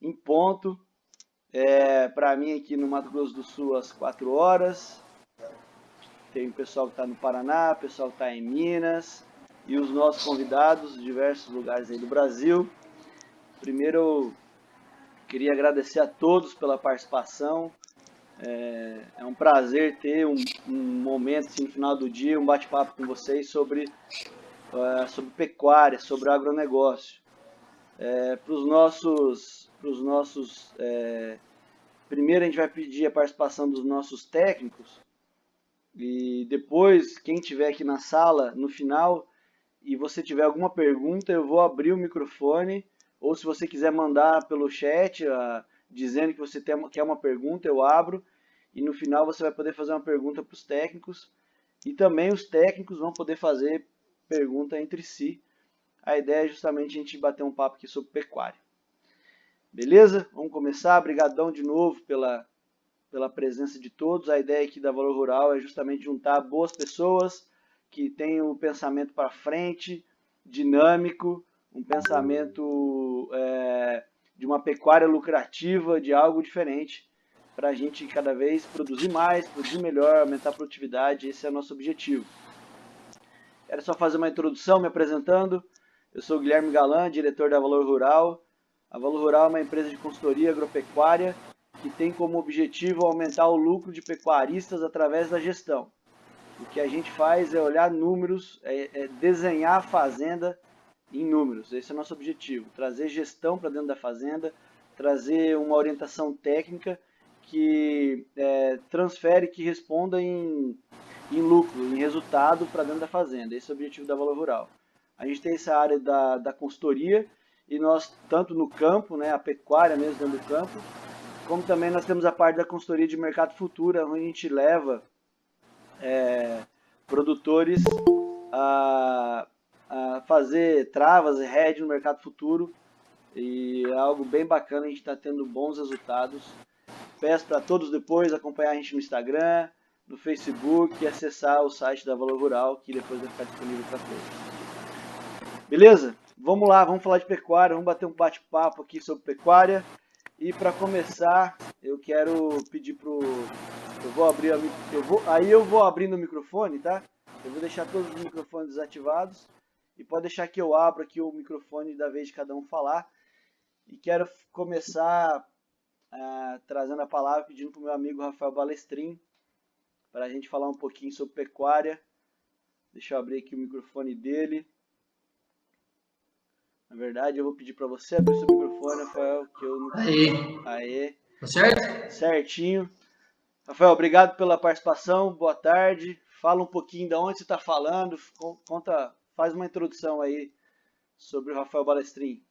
em ponto. Para mim aqui no Mato Grosso do Sul às 4 horas. Tem o pessoal que está no Paraná, o pessoal que está em Minas e os nossos convidados de diversos lugares aí do Brasil. Primeiro eu queria agradecer a todos pela participação. É um prazer ter um momento assim, no final do dia, um bate-papo com vocês sobre pecuária, sobre agronegócio. Para os nossos primeiro a gente vai pedir a participação dos nossos técnicos e depois, quem estiver aqui na sala, no final, e você tiver alguma pergunta, eu vou abrir o microfone, ou se você quiser mandar pelo chat, dizendo que você quer uma pergunta, eu abro, e no final você vai poder fazer uma pergunta para os técnicos, e também os técnicos vão poder fazer pergunta entre si. A ideia é justamente a gente bater um papo aqui sobre pecuária. Beleza? Vamos começar. Obrigadão de novo pela presença de todos. A ideia aqui da Valor Rural é justamente juntar boas pessoas que têm um pensamento para frente, dinâmico, um pensamento de uma pecuária lucrativa, de algo diferente, para a gente cada vez produzir mais, produzir melhor, aumentar a produtividade. Esse é o nosso objetivo. Quero só fazer uma introdução me apresentando. Eu sou o Guilherme Galan, diretor da Valor Rural. A Valor Rural é uma empresa de consultoria agropecuária que tem como objetivo aumentar o lucro de pecuaristas através da gestão. O que a gente faz é olhar números, desenhar a fazenda em números. Esse é o nosso objetivo, trazer gestão para dentro da fazenda, trazer uma orientação técnica que transfere, que responda em lucro, em resultado para dentro da fazenda. Esse é o objetivo da Valor Rural. A gente tem essa área da consultoria e nós, tanto no campo, a pecuária mesmo dentro do campo, como também nós temos a parte da consultoria de mercado futuro, onde a gente leva produtores a fazer travas e hedge no mercado futuro, e é algo bem bacana, a gente está tendo bons resultados. Peço para todos depois acompanhar a gente no Instagram, no Facebook e acessar o site da Valor Rural, que depois vai ficar disponível para todos. Beleza? Vamos lá, vamos falar de pecuária, vamos bater um bate-papo aqui sobre pecuária. E para começar, eu quero pedir pro... Eu vou abrindo o microfone, tá? Eu vou deixar todos os microfones desativados. E pode deixar que eu abro aqui o microfone da vez de cada um falar. E quero começar trazendo a palavra, pedindo para o meu amigo Rafael Balestrin, para a gente falar um pouquinho sobre pecuária. Deixa eu abrir aqui o microfone dele. Na verdade, eu vou pedir para você abrir seu microfone, Rafael, que eu não... Aê. Tá certo? Certinho. Rafael, obrigado pela participação, boa tarde. Fala um pouquinho de onde você está falando, faz uma introdução aí sobre o Rafael Balestrin.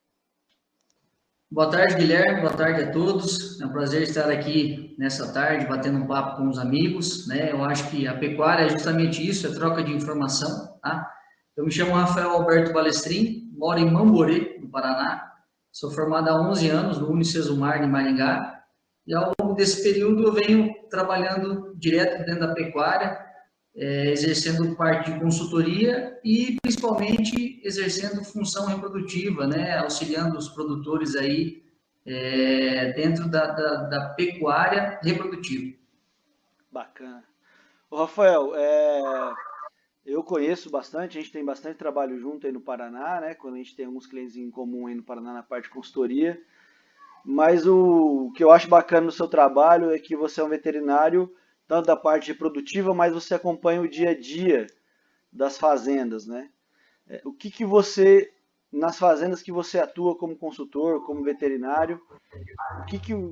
Boa tarde, Guilherme, boa tarde a todos. É um prazer estar aqui nessa tarde, batendo um papo com os amigos, né? Eu acho que a pecuária é justamente isso, é troca de informação, tá? Eu me chamo Rafael Alberto Balestrin, moro em Mamborê, no Paraná. Sou formado há 11 anos no Unicesumar de Maringá. E ao longo desse período eu venho trabalhando direto dentro da pecuária, exercendo parte de consultoria e principalmente exercendo função reprodutiva, né, auxiliando os produtores aí dentro da pecuária reprodutiva. Bacana. Ô, Rafael, eu conheço bastante, a gente tem bastante trabalho junto aí no Paraná, né, quando a gente tem alguns clientes em comum aí no Paraná na parte de consultoria, mas o que eu acho bacana no seu trabalho é que você é um veterinário tanto da parte reprodutiva, mas você acompanha o dia a dia das fazendas, né? O que você, nas fazendas que você atua como consultor, como veterinário, o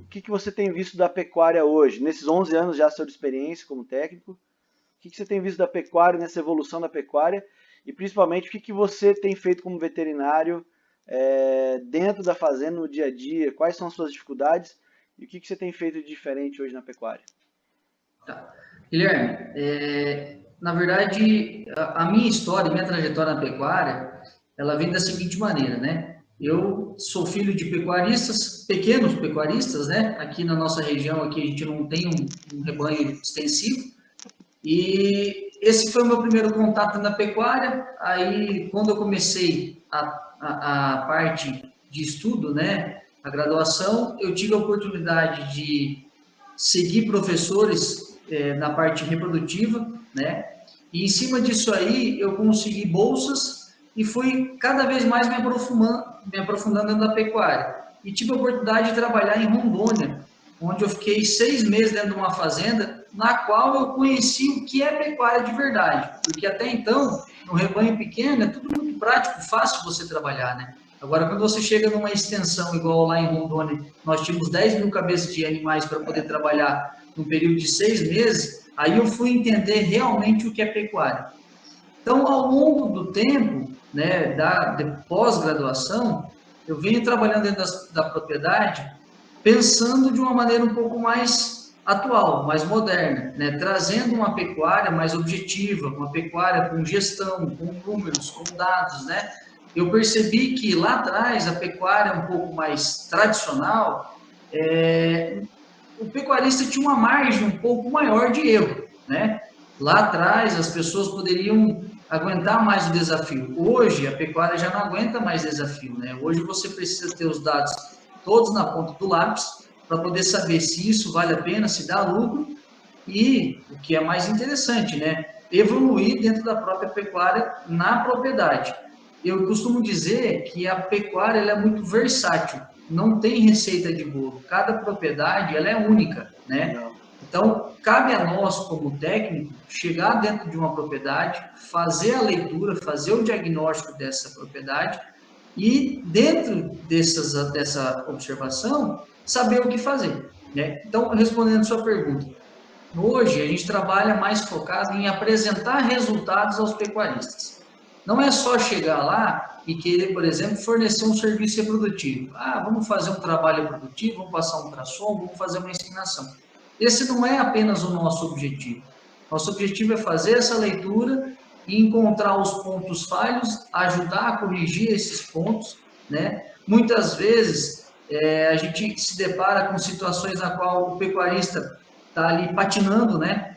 que você tem visto da pecuária hoje, nesses 11 anos já de experiência como técnico, o que você tem visto da pecuária, nessa evolução da pecuária, e principalmente o que você tem feito como veterinário dentro da fazenda, no dia a dia, quais são as suas dificuldades, e o que você tem feito de diferente hoje na pecuária? Tá. Guilherme, na verdade, a minha história, minha trajetória na pecuária, ela vem da seguinte maneira, né? Eu sou filho de pecuaristas, pequenos pecuaristas, né? Aqui na nossa região, aqui a gente não tem um rebanho extensivo, e esse foi o meu primeiro contato na pecuária. Aí, quando eu comecei a parte de estudo, né? a graduação, eu tive a oportunidade de seguir professores na parte reprodutiva, né? E em cima disso aí, eu consegui bolsas e fui cada vez mais me aprofundando dentro da pecuária. E tive a oportunidade de trabalhar em Rondônia, onde eu fiquei 6 meses dentro de uma fazenda, na qual eu conheci o que é pecuária de verdade. Porque até então, no rebanho pequeno, é tudo muito prático, fácil você trabalhar, né? Agora, quando você chega numa extensão igual lá em Rondônia, nós tínhamos 10 mil cabeças de animais para poder trabalhar num período de 6 meses, aí eu fui entender realmente o que é pecuária. Então, ao longo do tempo, né, de pós-graduação, eu venho trabalhando dentro da propriedade, pensando de uma maneira um pouco mais atual, mais moderna, né, trazendo uma pecuária mais objetiva, uma pecuária com gestão, com números, com dados, né. Eu percebi que lá atrás a pecuária um pouco mais tradicional, o pecuarista tinha uma margem um pouco maior de erro, né? Lá atrás as pessoas poderiam aguentar mais o desafio. Hoje a pecuária já não aguenta mais desafio, né? Hoje você precisa ter os dados todos na ponta do lápis para poder saber se isso vale a pena, se dá lucro e, o que é mais interessante, né? Evoluir dentro da própria pecuária na propriedade. Eu costumo dizer que a pecuária ela é muito versátil, não tem receita de bolo. Cada propriedade ela é única, né? Então, cabe a nós, como técnico, chegar dentro de uma propriedade, fazer a leitura, fazer o diagnóstico dessa propriedade e, dentro dessa observação, saber o que fazer, né? Então, respondendo a sua pergunta, hoje a gente trabalha mais focado em apresentar resultados aos pecuaristas. Não é só chegar lá e querer, por exemplo, fornecer um serviço reprodutivo. Ah, vamos fazer um trabalho reprodutivo, vamos passar um ultrassom, vamos fazer uma inseminação. Esse não é apenas o nosso objetivo. Nosso objetivo é fazer essa leitura e encontrar os pontos falhos, ajudar a corrigir esses pontos, né? Muitas vezes a gente se depara com situações na qual o pecuarista está ali patinando, né?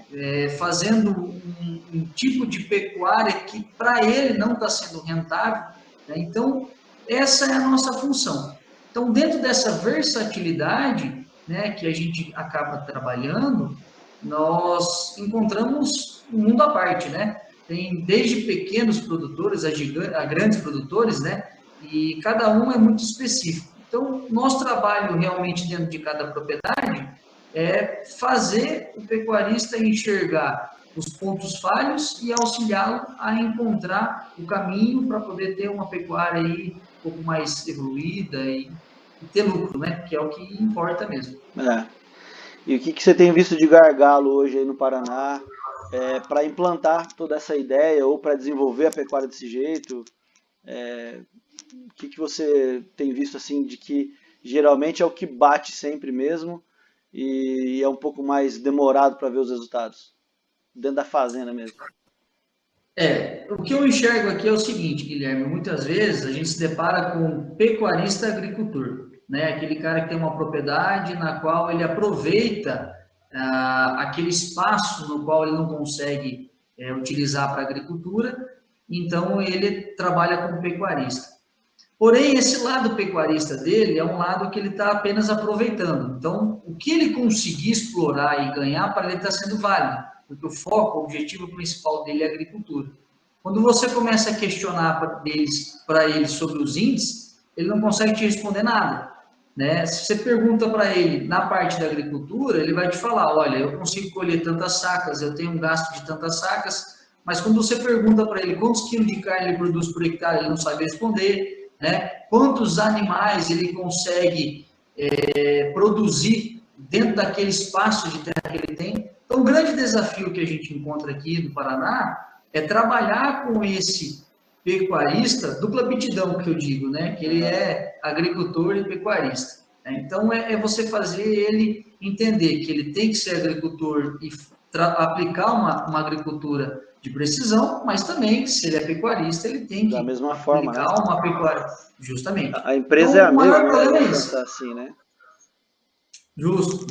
Fazendo um tipo de pecuária que para ele não está sendo rentável, né? Então, essa é a nossa função. Então, dentro dessa versatilidade, né, que a gente acaba trabalhando, nós encontramos um mundo à parte, né? Tem desde pequenos produtores a grandes produtores, né? E cada um é muito específico. Então, nosso trabalho realmente dentro de cada propriedade é fazer o pecuarista enxergar os pontos falhos e auxiliá-lo a encontrar o caminho para poder ter uma pecuária aí um pouco mais evoluída e ter lucro, né? Que é o que importa mesmo. E o que você tem visto de gargalo hoje aí no Paraná para implantar toda essa ideia ou para desenvolver a pecuária desse jeito? O que você tem visto assim de que geralmente é o que bate sempre mesmo e é um pouco mais demorado para ver os resultados dentro da fazenda mesmo? O que eu enxergo aqui é o seguinte, Guilherme, muitas vezes a gente se depara com um pecuarista agricultor, né? Aquele cara que tem uma propriedade na qual ele aproveita aquele espaço no qual ele não consegue utilizar para agricultura, então ele trabalha como pecuarista. Porém, esse lado pecuarista dele é um lado que ele está apenas aproveitando. Então, o que ele conseguir explorar e ganhar para ele está sendo válido, porque o foco, o objetivo principal dele é a agricultura. Quando você começa a questionar para ele sobre os índices, ele não consegue te responder nada, né? Se você pergunta para ele na parte da agricultura, ele vai te falar, olha, eu consigo colher tantas sacas, eu tenho um gasto de tantas sacas, mas quando você pergunta para ele quantos quilos de carne ele produz por hectare, ele não sabe responder, né? Quantos animais ele consegue produzir dentro daquele espaço de terra que ele tem. Então, o grande desafio que a gente encontra aqui no Paraná é trabalhar com esse pecuarista, dupla aptidão que eu digo, né? Que ele é agricultor e pecuarista. Né? Então, é você fazer ele entender que ele tem que ser agricultor e aplicar uma agricultura de precisão, mas também, se ele é pecuarista, ele tem que da mesma forma, né? uma pecuária, justamente. A empresa então, é a mesma, o maior problema é isso. Assim, né? Justo,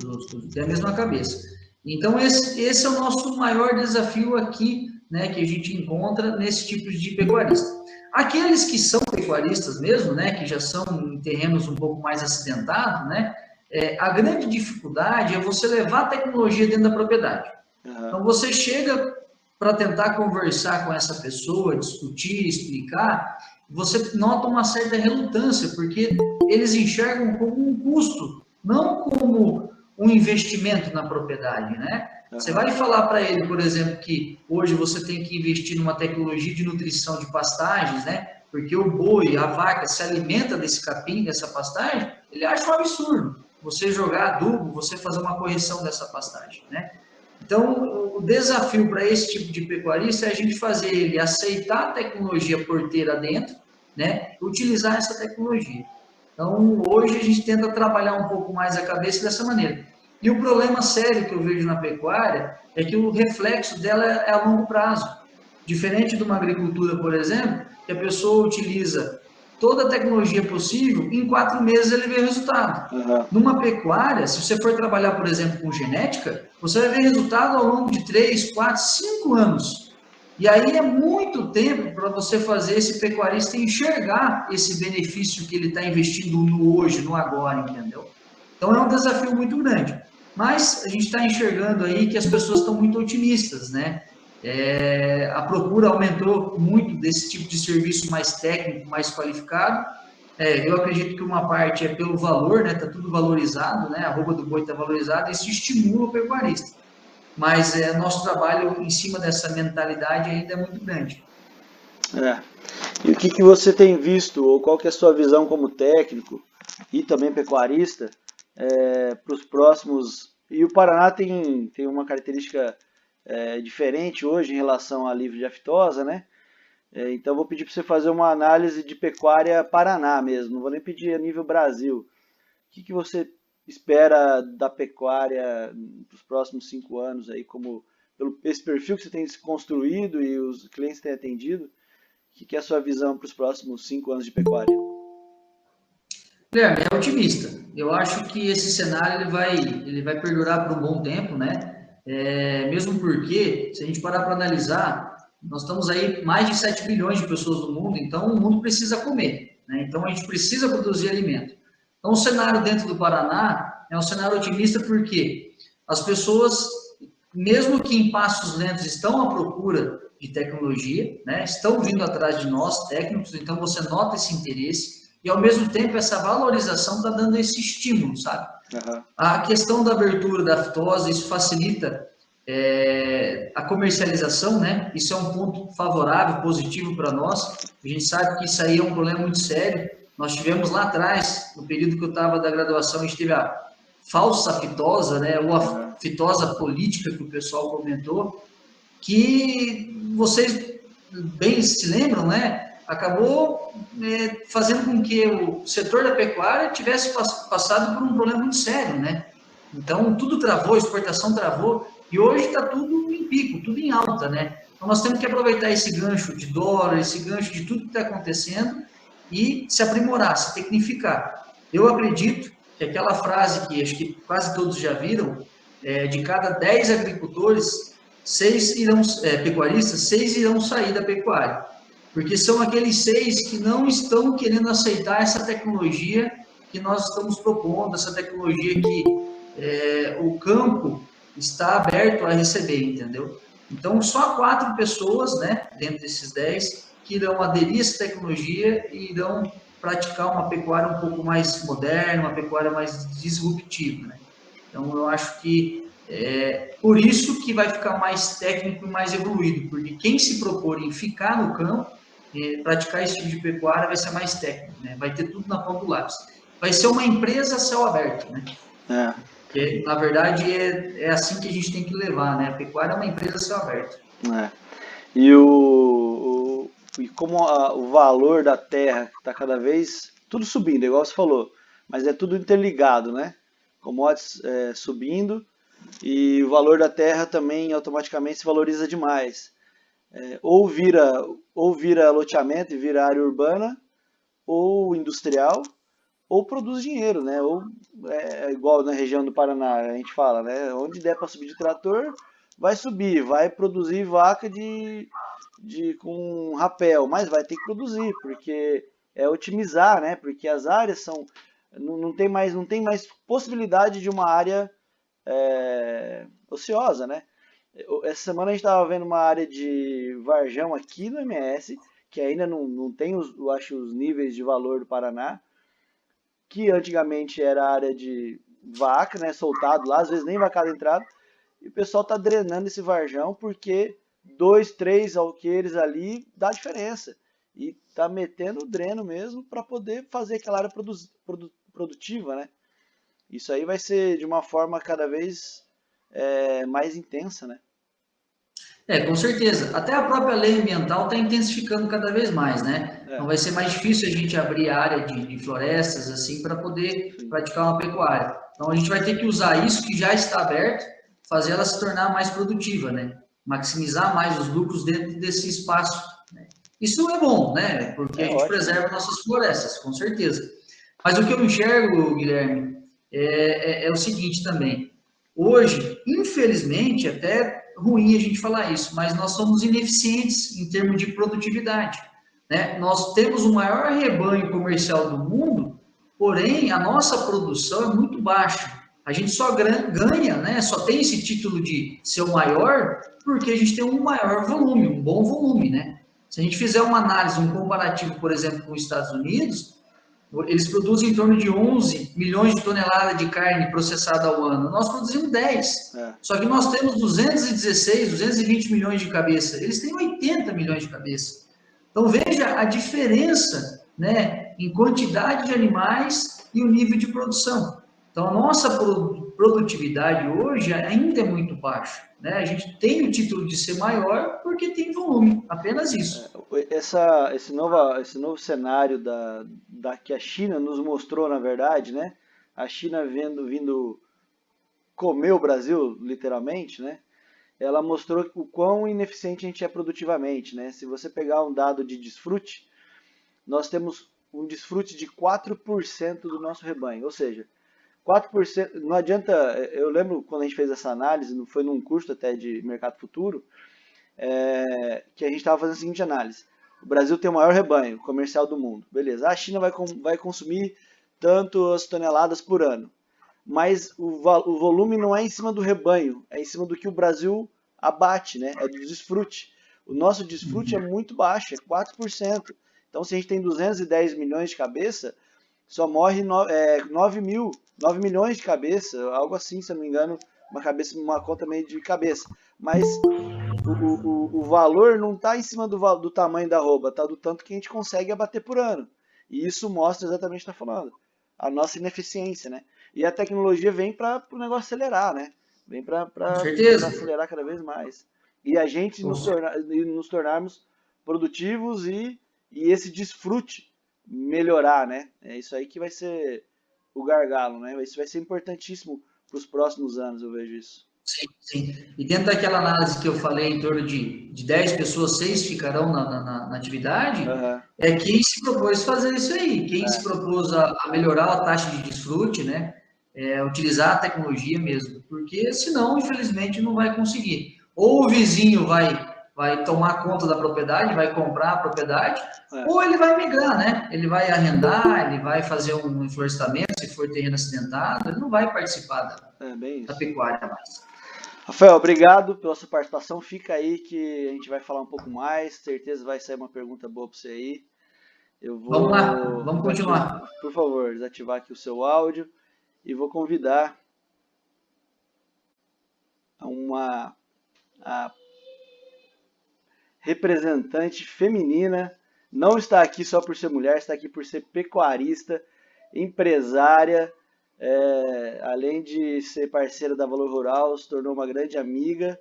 tem a mesma cabeça. Então, esse é o nosso maior desafio aqui né, que a gente encontra nesse tipo de pecuarista. Aqueles que são pecuaristas mesmo, né, que já são em terrenos um pouco mais acidentados, né, a grande dificuldade é você levar a tecnologia dentro da propriedade. Então, você chega para tentar conversar com essa pessoa, discutir, explicar, você nota uma certa relutância, porque eles enxergam como um custo, não como um investimento na propriedade, né? Você vai falar para ele, por exemplo, que hoje você tem que investir numa tecnologia de nutrição de pastagens, né? Porque o boi, a vaca se alimenta desse capim, dessa pastagem, ele acha um absurdo você jogar adubo, você fazer uma correção dessa pastagem, né? Então, o desafio para esse tipo de pecuarista é a gente fazer ele aceitar a tecnologia porteira dentro, né? Utilizar essa tecnologia. Então, hoje a gente tenta trabalhar um pouco mais a cabeça dessa maneira. E o problema sério que eu vejo na pecuária é que o reflexo dela é a longo prazo. Diferente de uma agricultura, por exemplo, que a pessoa utiliza toda a tecnologia possível, em 4 meses ele vê o resultado. Numa pecuária, se você for trabalhar, por exemplo, com genética, você vai ver resultado ao longo de 3, 4, 5 anos. E aí é muito tempo para você fazer esse pecuarista enxergar esse benefício que ele está investindo no hoje, no agora, entendeu? Então é um desafio muito grande. Mas a gente está enxergando aí que as pessoas estão muito otimistas, né? A procura aumentou muito desse tipo de serviço mais técnico, mais qualificado. Eu acredito que uma parte é pelo valor, né? Está tudo valorizado, né? A arroba do boi está valorizada, isso estimula o pecuarista. Mas nosso trabalho em cima dessa mentalidade ainda é muito grande. E o que você tem visto, ou qual que é a sua visão como técnico e também pecuarista, para os próximos... E o Paraná tem uma característica diferente hoje em relação à livre de aftosa, né? Então vou pedir para você fazer uma análise de pecuária Paraná mesmo, não vou nem pedir a nível Brasil. O que você espera da pecuária para os próximos 5 anos aí, como pelo esse perfil que você tem se construído e os clientes têm atendido? O que é a sua visão para os próximos 5 anos de pecuária? Guilherme, é otimista. Eu acho que esse cenário ele vai perdurar por um bom tempo, né? Mesmo porque, se a gente parar para analisar, nós estamos aí mais de 7 bilhões de pessoas no mundo, então o mundo precisa comer, né? Então a gente precisa produzir alimento. Então o cenário dentro do Paraná é um cenário otimista porque as pessoas, mesmo que em passos lentos, estão à procura de tecnologia, né? Estão vindo atrás de nós, técnicos, então você nota esse interesse e, ao mesmo tempo, essa valorização está dando esse estímulo, sabe? A questão da abertura da aftosa, isso facilita a comercialização, né? Isso é um ponto favorável, positivo para nós. A gente sabe que isso aí é um problema muito sério. Nós tivemos lá atrás, no período que eu estava da graduação, a gente teve a falsa fitosa, né? Ou a fitosa política que o pessoal comentou, que vocês bem se lembram, né? Acabou fazendo com que o setor da pecuária tivesse passado por um problema muito sério, né? Então, tudo travou, a exportação travou, e hoje está tudo em pico, tudo em alta, né? Então, nós temos que aproveitar esse gancho de dólar, esse gancho de tudo que está acontecendo e se aprimorar, se tecnificar. Eu acredito que aquela frase que acho que quase todos já viram, de cada 10 agricultores, 6 irão, pecuaristas, 6 irão sair da pecuária. Porque são aqueles 6 que não estão querendo aceitar essa tecnologia que nós estamos propondo, essa tecnologia que o campo está aberto a receber, entendeu? Então, só 4 pessoas, né, dentro desses 10, que irão aderir a essa tecnologia e irão praticar uma pecuária um pouco mais moderna, uma pecuária mais disruptiva, né? Então, eu acho que por isso que vai ficar mais técnico e mais evoluído, porque quem se propor em ficar no campo, praticar esse tipo de pecuária, vai ser mais técnico, né? Vai ter tudo na ponta do lápis. Vai ser uma empresa a céu aberto, né? Que, na verdade, é assim que a gente tem que levar, né? A pecuária é uma empresa a céu aberto. E como o valor da terra está cada vez tudo subindo, igual você falou, mas é tudo interligado, né? Commodities subindo e o valor da terra também automaticamente se valoriza demais. Ou vira loteamento e vira área urbana, ou industrial, ou produz dinheiro, né? Ou igual na região do Paraná, a gente fala, né? Onde der para subir de trator, vai subir, vai produzir vaca com rapel, mas vai ter que produzir, porque é otimizar, né? Porque as áreas são não tem mais possibilidade de uma área ociosa, né? Essa semana a gente estava vendo uma área de Varjão aqui no MS, que ainda não tem, eu acho, os níveis de valor do Paraná, que antigamente era área de vaca, né, soltado lá, às vezes nem vacada entrada, e o pessoal está drenando esse Varjão porque 2, 3 alqueires ali dá diferença. E tá metendo o dreno mesmo para poder fazer aquela área produtiva, né? Isso aí vai ser de uma forma cada vez mais intensa, né? Com certeza. Até a própria lei ambiental está intensificando cada vez mais, né? Então É, vai ser mais difícil a gente abrir área de florestas assim para poder sim. praticar uma pecuária. Então a gente vai ter que usar isso que já está aberto, fazer ela se tornar mais produtiva, né? Maximizar mais os lucros dentro desse espaço, né? Isso é bom, né? Porque a É gente ótimo, né? preserva nossas florestas, com certeza. Mas o que eu enxergo, Guilherme, é o seguinte também. Hoje, infelizmente, até ruim a gente falar isso, mas nós somos ineficientes em termos de produtividade, né? Nós temos o maior rebanho comercial do mundo, porém a nossa produção é muito baixa. A gente só ganha, né? Só tem esse título de ser o maior porque a gente tem um maior volume, um bom volume, né? Se a gente fizer uma análise, um comparativo, por exemplo, com os Estados Unidos, eles produzem em torno de 11 milhões de toneladas de carne processada ao ano. Nós produzimos 10. É, Só que nós temos 216, 220 milhões de cabeça. Eles têm 80 milhões de cabeça. Então veja a diferença, né, em quantidade de animais e o nível de produção. Então a nossa produtividade hoje ainda é muito baixa, né? A gente tem o título de ser maior porque tem volume, apenas isso. esse novo cenário da que a China nos mostrou, na verdade, né? A China vindo comer o Brasil, literalmente, né? Ela mostrou o quão ineficiente a gente é produtivamente, né? Se você pegar um dado de desfrute, nós temos um desfrute de 4% do nosso rebanho, ou seja, 4%, não adianta, eu lembro quando a gente fez essa análise, foi num curso até de mercado futuro, que a gente estava fazendo a seguinte análise. O Brasil tem o maior rebanho comercial do mundo. Beleza. A China vai consumir tantas toneladas por ano. Mas o volume não é em cima do rebanho, é em cima do que o Brasil abate, né? É do desfrute. O nosso desfrute é muito baixo, é 4%. Então, se a gente tem 210 milhões de cabeça, só morre 9 milhões de cabeça, algo assim, se eu não me engano, uma conta meio de cabeça. Mas o valor não está em cima do tamanho da arroba, está do tanto que a gente consegue abater por ano. E isso mostra exatamente o que está falando, a nossa ineficiência, né? E a tecnologia vem para o negócio acelerar, né? Vem para Com certeza. acelerar cada vez mais. E a gente nos tornarmos produtivos e esse desfrute melhorar, né? É isso aí que vai ser o gargalo, né? Isso vai ser importantíssimo para os próximos anos, eu vejo isso. Sim, sim. E dentro daquela análise que eu falei, em torno de 10 pessoas, 6 ficarão na atividade, Uhum. é quem se propôs fazer isso aí, quem se propôs a melhorar a taxa de desfrute, né? Utilizar a tecnologia mesmo, porque senão, infelizmente, não vai conseguir. Ou o vizinho vai tomar conta da propriedade, vai comprar a propriedade, É, ou ele vai migrar, né? Ele vai arrendar, ele vai fazer um florestamento, se for terreno acidentado, ele não vai participar bem da isso. pecuária mais. Rafael, obrigado pela sua participação. Fica aí que a gente vai falar um pouco mais. Certeza vai sair uma pergunta boa para você aí. Eu Vamos lá, vou vamos continuar. por favor, desativar aqui o seu áudio e vou convidar uma a representante feminina. Não está aqui só por ser mulher, está aqui por ser pecuarista, empresária, além de ser parceira da Valor Rural, se tornou uma grande amiga.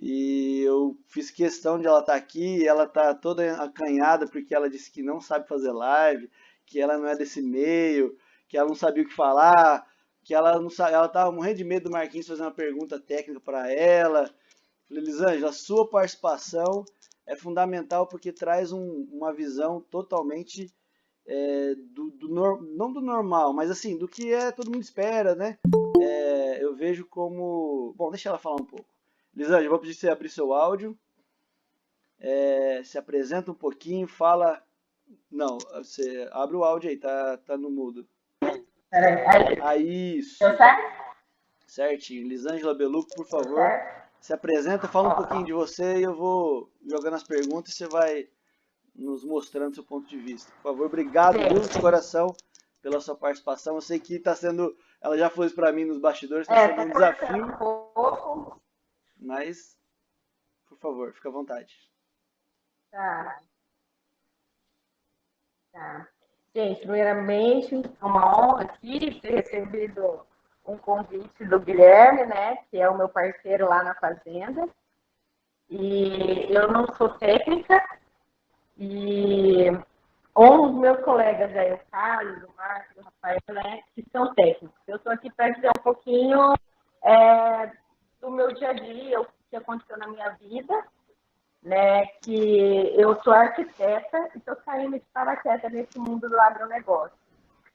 E eu fiz questão de ela estar aqui, ela está toda acanhada porque ela disse que não sabe fazer live, que ela não é desse meio, que ela não sabia o que falar, que ela não ela estava morrendo de medo do Marquinhos fazer uma pergunta técnica para ela. Falei, Elisângela, a sua participação é fundamental porque traz uma visão totalmente não do normal, mas assim, do que todo mundo espera, né? Eu vejo como... Bom, deixa ela falar um pouco. Lisângela, vou pedir que você abrir seu áudio, se apresenta um pouquinho, fala... Não, você abre o áudio aí, tá no mudo. Peraí, Aí, isso. deu certo? Certinho. Lisângela Beluco, por Deu favor, certo? se apresenta, fala um pouquinho de você e eu vou jogando as perguntas e você vai nos mostrando seu ponto de vista. Por favor, obrigado, viu, de coração, pela sua participação. Eu sei que está sendo, ela já foi para mim nos bastidores, está sendo um desafio, Um pouco. mas, por favor, fica à vontade. Tá, tá. Gente, primeiramente, é uma honra aqui ter recebido um convite do Guilherme, né, que é o meu parceiro lá na fazenda. E eu não sou técnica, e um dos meus colegas aí, o Carlos, o Marcos, o Rafael, né, que são técnicos. Eu estou aqui para dizer um pouquinho do meu dia a dia, o que aconteceu na minha vida, né, que eu sou arquiteta e estou saindo de paraquedas nesse mundo do agronegócio.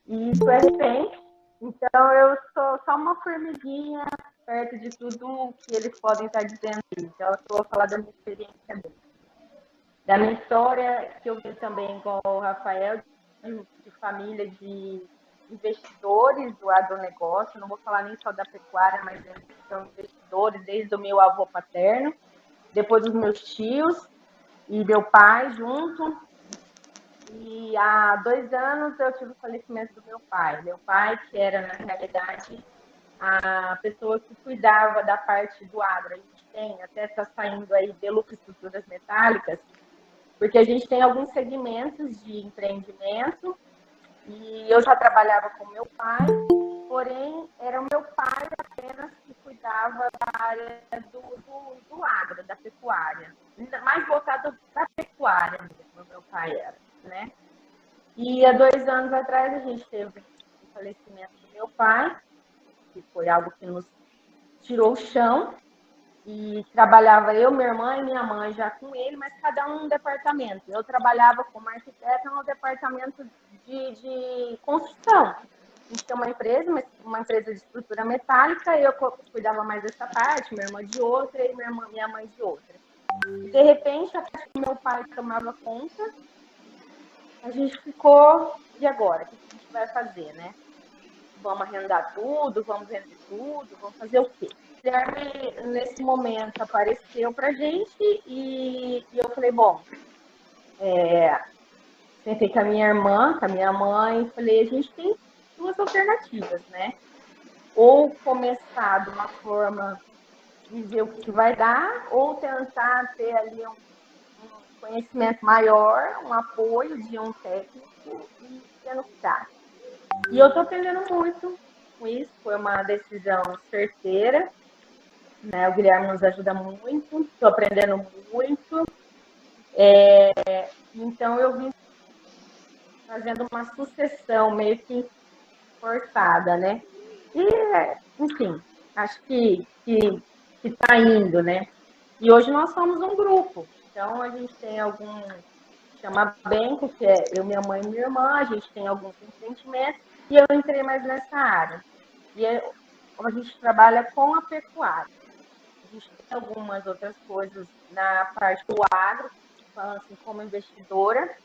E isso é recente, então eu sou só uma formiguinha perto de tudo que eles podem estar dizendo. Então eu estou falando da minha experiência mesmo. Da minha história, que eu vi também com o Rafael, de família de investidores do agronegócio, não vou falar nem só da pecuária, mas eles são investidores desde o meu avô paterno, depois os meus tios e meu pai junto. E há 2 anos eu tive o falecimento do meu pai. Meu pai, que era, na realidade, a pessoa que cuidava da parte do agro. A gente tem, até está saindo aí Beluco Estruturas Metálicas, porque a gente tem alguns segmentos de empreendimento e eu já trabalhava com meu pai, porém era o meu pai apenas que cuidava da área do agro, da pecuária, mais voltado para a pecuária mesmo, meu pai era, né? E há 2 anos atrás a gente teve o falecimento do meu pai, que foi algo que nos tirou o chão, e trabalhava eu, minha irmã e minha mãe já com ele, mas cada um num departamento. Eu trabalhava como arquiteta no departamento de construção. A gente tem uma empresa de estrutura metálica, eu cuidava mais dessa parte, minha irmã de outra e minha mãe de outra. E, de repente, a parte que meu pai tomava conta, a gente ficou, e agora? O que a gente vai fazer, né? Vamos arrendar tudo, vamos vender tudo, vamos fazer o quê? O Guilherme, nesse momento, apareceu para a gente e eu falei, bom, sentei com a minha irmã, com a minha mãe, falei, a gente tem 2 alternativas, né? Ou começar de uma forma de ver o que vai dar, ou tentar ter ali um conhecimento maior, um apoio de um técnico e ver no que dá. E eu estou aprendendo muito com isso, foi uma decisão certeira, né? O Guilherme nos ajuda muito, estou aprendendo muito. Então eu vim fazendo uma sucessão meio que forçada, né? E, enfim, acho que está indo, né? E hoje nós somos um grupo, então a gente tem chama Benco, que é eu, minha mãe e minha irmã, a gente tem alguns empreendimentos, e eu entrei mais nessa área. E a gente trabalha com a pecuária. A gente tem algumas outras coisas na parte do agro, falando assim, como investidora,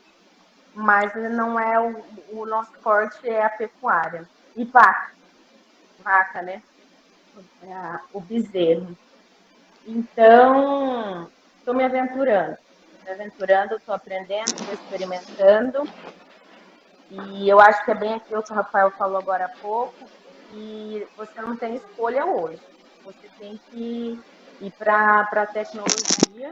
mas não é o nosso forte é a pecuária. E vaca, né? O bezerro. Então, estou me aventurando, estou aprendendo, estou experimentando. E eu acho que é bem aquilo que o Rafael falou agora há pouco, e você não tem escolha hoje. Você tem que ir para a tecnologia,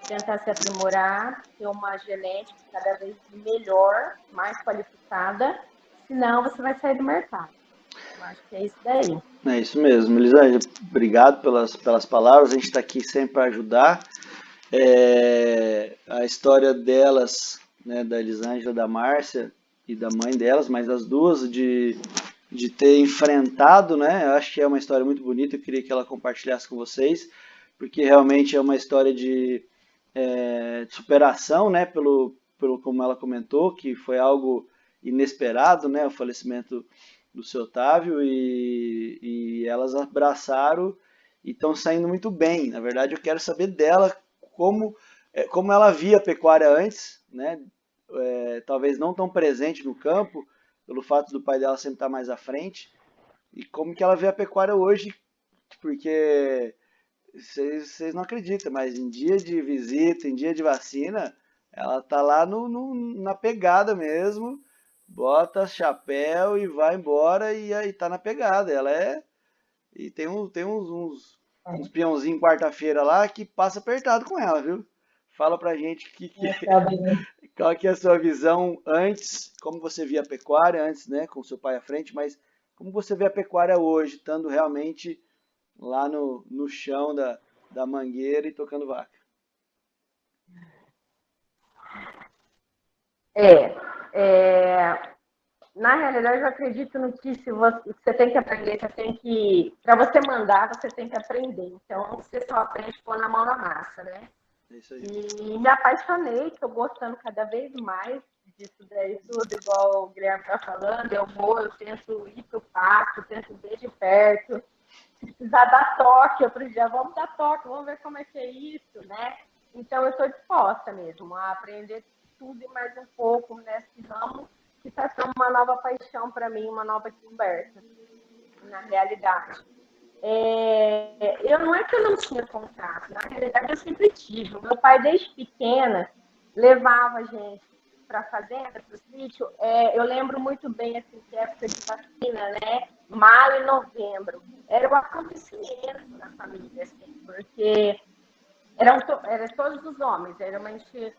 tentar se aprimorar, ter uma genética cada vez melhor, mais qualificada, senão você vai sair do mercado. Eu acho que é isso daí. É isso mesmo. Elisângela, obrigado pelas palavras. A gente está aqui sempre para ajudar. A história delas, né, da Elisângela, da Márcia e da mãe delas, mas as duas, de ter enfrentado, né? Eu acho que é uma história muito bonita. Eu queria que ela compartilhasse com vocês, porque realmente é uma história de superação, né? Pelo como ela comentou, que foi algo inesperado, né? O falecimento do seu Otávio, e elas abraçaram e estão saindo muito bem. Na verdade, eu quero saber dela como ela via a pecuária antes, né? Talvez não tão presente no campo, pelo fato do pai dela sempre estar mais à frente, e como que ela vê a pecuária hoje, porque vocês não acreditam, mas em dia de visita, em dia de vacina, ela tá lá na pegada mesmo, bota chapéu e vai embora e aí tá na pegada. E uns peãozinhos quarta-feira lá que passa apertado com ela, viu? Fala pra gente qual que é a sua visão antes, como você via a pecuária antes, né, com seu pai à frente, mas como você vê a pecuária hoje, estando realmente lá no chão da mangueira e tocando vaca. Na realidade, eu acredito no que se você tem que aprender, para você mandar, você tem que aprender. Então, você só aprende pôr na mão na massa, né? É isso aí. E me apaixonei, estou gostando cada vez mais disso daí tudo, igual o Guilherme está falando, eu tento ir para o pasto, tento ver de perto, se precisar dar toque, outro dia vamos dar toque, vamos ver como é que é isso, né? Então eu estou disposta mesmo a aprender tudo e mais um pouco nesse ramo, que está sendo uma nova paixão para mim, uma nova descoberta, na realidade. Eu não é que eu não tinha contato, na realidade eu sempre tive. O meu pai, desde pequena, levava a gente para a fazenda, para o sítio. Eu lembro muito bem, assim, que época de vacina, né? Maio e novembro. Era um acontecimento na família, assim, porque eram todos os homens, era uma enchida.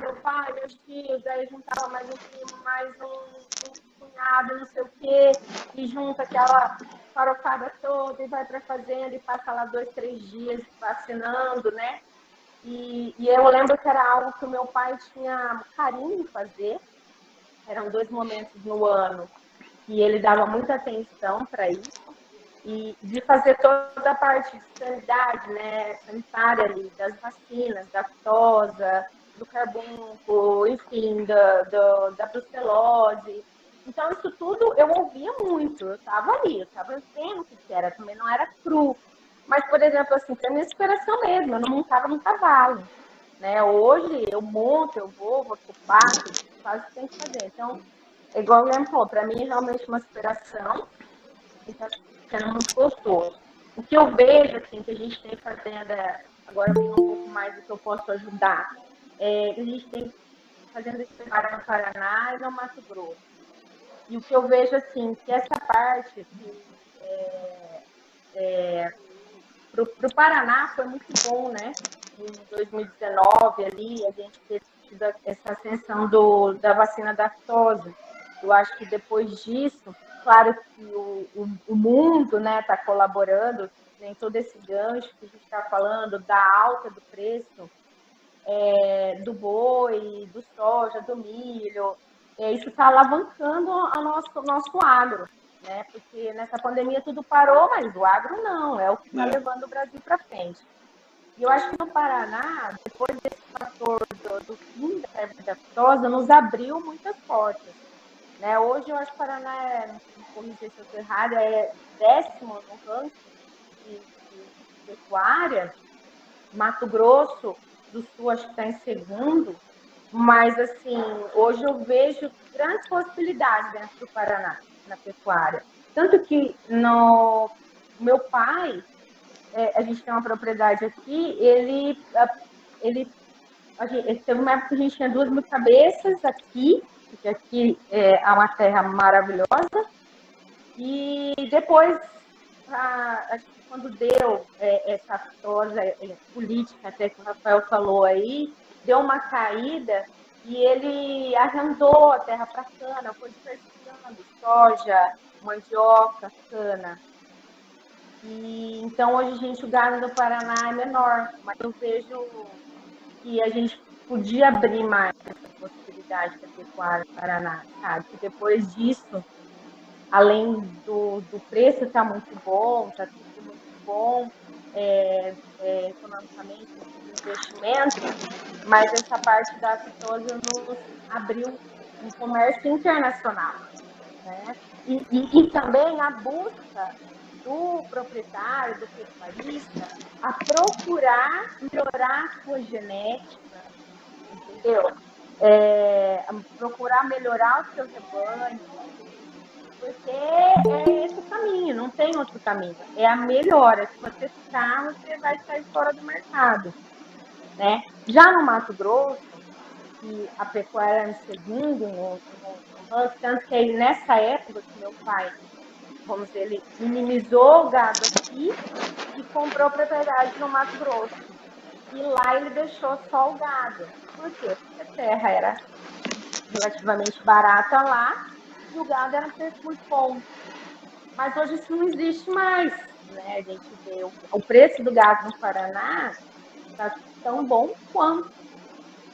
Meu pai, meus tios, aí juntava mais um primo, mais um cunhado, não sei o quê, e junta aquela farofada toda e vai para a fazenda e passa lá 2, 3 dias vacinando, né? E eu lembro que era algo que o meu pai tinha carinho em fazer, eram 2 momentos no ano que ele dava muita atenção para isso, e de fazer toda a parte de sanidade, né, sanitária ali, das vacinas, da aftosa, do carbunco, enfim, da brucelose. Então, isso tudo eu ouvia muito, eu estava ali, eu estava vendo o que era, também não era cru. Mas, por exemplo, assim, para minha inspiração mesmo, eu não montava no cavalo. Né? Hoje eu monto, eu vou pro pasto, faço o que tem que fazer. Então, é igual o Guilherme falou, para mim é realmente uma inspiração e está sendo muito gostoso. O que eu vejo, assim, que a gente tem fazendo, agora vindo um pouco mais do que eu posso ajudar, a gente tem fazendo esse trabalho no Paraná e no Mato Grosso. E o que eu vejo, assim, que essa parte para o Paraná foi muito bom, né? Em 2019, ali, a gente teve essa ascensão da vacina da aftosa. Eu acho que depois disso, claro que o mundo está colaborando, tem todo esse gancho que a gente está falando, da alta do preço do boi, do soja, do milho. Isso está alavancando o nosso agro, né? Porque nessa pandemia tudo parou, mas o agro não, é o que está levando o Brasil para frente. E eu acho que no Paraná, depois desse fator do fim da febre da aftosa, nos abriu muitas portas. Né? Hoje eu acho que o Paraná, não corrija se eu estou errada, é 10º no ranking de pecuária. Mato Grosso do Sul acho que está em segundo, mas assim, hoje eu vejo grandes possibilidades dentro do Paraná, na pecuária. Tanto que no meu pai, a gente tem uma propriedade aqui, ele teve uma época que a gente tinha 2.000 cabeças aqui, porque aqui é uma terra maravilhosa, e depois, acho que quando deu essa aftosa política, até que o Rafael falou aí, deu uma caída e ele arrendou a terra para cana, foi diversificando soja, mandioca, cana. E, então, hoje, gente, o gado do Paraná é menor, mas eu vejo que a gente podia abrir mais essa possibilidade da pecuária no Paraná, sabe? Que depois disso, além do preço estar muito bom, está tudo muito bom economicamente, investimento, mas essa parte da aftosa nos abriu um comércio internacional. Né? E também a busca do proprietário, do pecuarista, a procurar melhorar a sua genética, entendeu? Procurar melhorar o seu rebanho, porque é esse o caminho, não tem outro caminho. É a melhora. Se você ficar, você vai sair fora do mercado, né? Já no Mato Grosso, que a pecuária no segundo, no tanto que aí nessa época que meu pai, vamos dizer, ele minimizou o gado aqui e comprou propriedade no Mato Grosso. E lá ele deixou só o gado. Por quê? Porque a terra era relativamente barata lá e o gado era um preço muito bom. Mas hoje isso não existe mais, né? A gente vê o preço do gado no Paraná está tão bom quanto.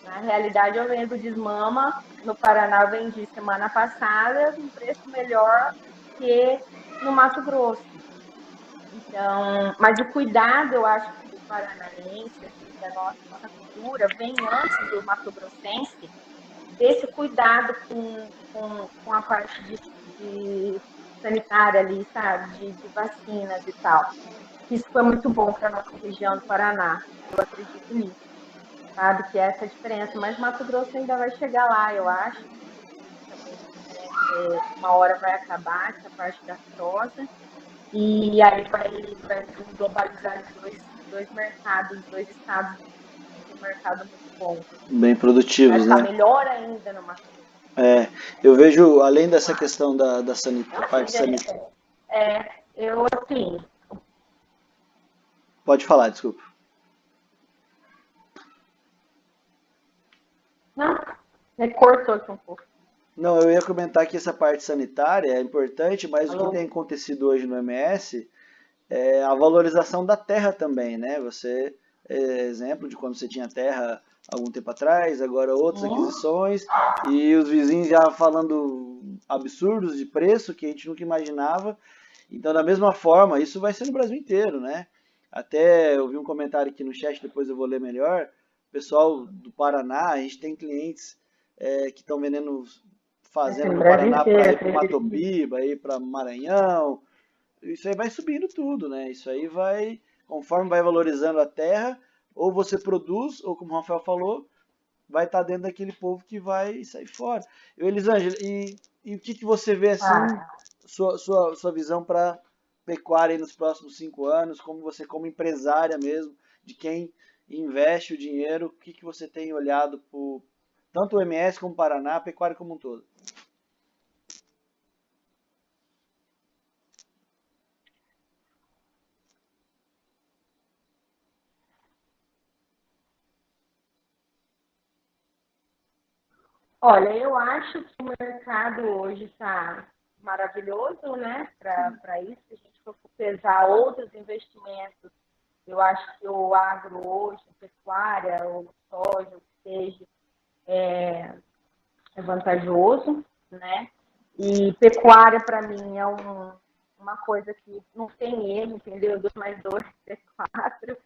Na realidade, eu vendo desmama no Paraná, eu vendi semana passada com um preço melhor que no Mato Grosso. Então, mas o cuidado, eu acho que do paranaense, assim, da nossa cultura, vem antes do mato-grossense, desse cuidado com a parte de sanitária ali, sabe? De vacinas e tal. Isso foi muito bom para a nossa região do Paraná. Eu acredito nisso, sabe? Que é essa diferença. Mas Mato Grosso ainda vai chegar lá, eu acho. Também, né? Uma hora vai acabar essa parte da aftosa. E aí vai globalizar dois mercados, dois estados com um mercado muito bom. Bem Vai produtivos, ficar né? melhor ainda no Mato Grosso. Eu vejo, além dessa questão da Então, parte assim, gente, sanitária. eu, assim, Pode falar, desculpa. não, cortou aqui um pouco. Não, eu ia comentar que essa parte sanitária é importante, mas o que tem Alô? acontecido hoje no MS é a valorização da terra também, né? Você exemplo de quando você tinha terra algum tempo atrás, agora outras aquisições, e os vizinhos já falando absurdos de preço que a gente nunca imaginava. Então, da mesma forma, isso vai ser no Brasil inteiro, né? Até eu vi um comentário aqui no chat, depois eu vou ler melhor. Pessoal do Paraná, a gente tem clientes que estão vendendo fazenda No no Brasil Paraná para inteiro, ir para acredito. Matopiba, ir para Maranhão. Isso aí vai subindo tudo, né? Isso aí vai, conforme vai valorizando a terra, ou você produz, ou como o Rafael falou, vai estar dentro daquele povo que vai sair fora. Elisângela, e o que você vê assim, Ah, sua visão para pecuária aí nos próximos 5 anos, como você como empresária mesmo, de quem investe o dinheiro, o que você tem olhado por tanto o MS como o Paraná, a pecuária como um todo? olha, eu acho que o mercado hoje está maravilhoso, né? Para isso, se a gente for pesar outros investimentos, eu acho que o agro hoje, a pecuária, o soja, o que seja, é vantajoso, né? E pecuária, para mim, é uma coisa que não tem erro, entendeu? 2 mais 2 é 4.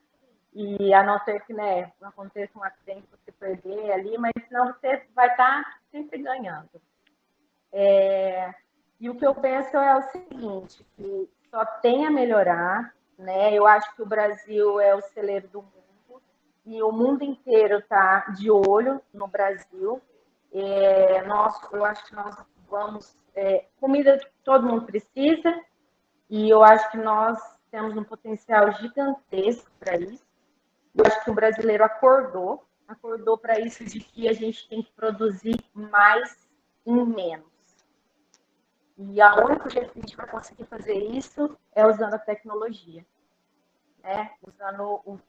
E a não ser que, né, aconteça um acidente, você perder ali, mas senão você vai estar sempre ganhando. E o que eu penso é o seguinte, que só tem a melhorar, né? Eu acho que o Brasil é o celeiro do mundo e o mundo inteiro está de olho no Brasil. Eu acho que nós vamos... comida todo mundo precisa e eu acho que nós temos um potencial gigantesco para isso. Eu acho que o brasileiro acordou para isso de que a gente tem que produzir mais em menos. E a única jeito que a gente vai conseguir fazer isso é usando a tecnologia, né? Usando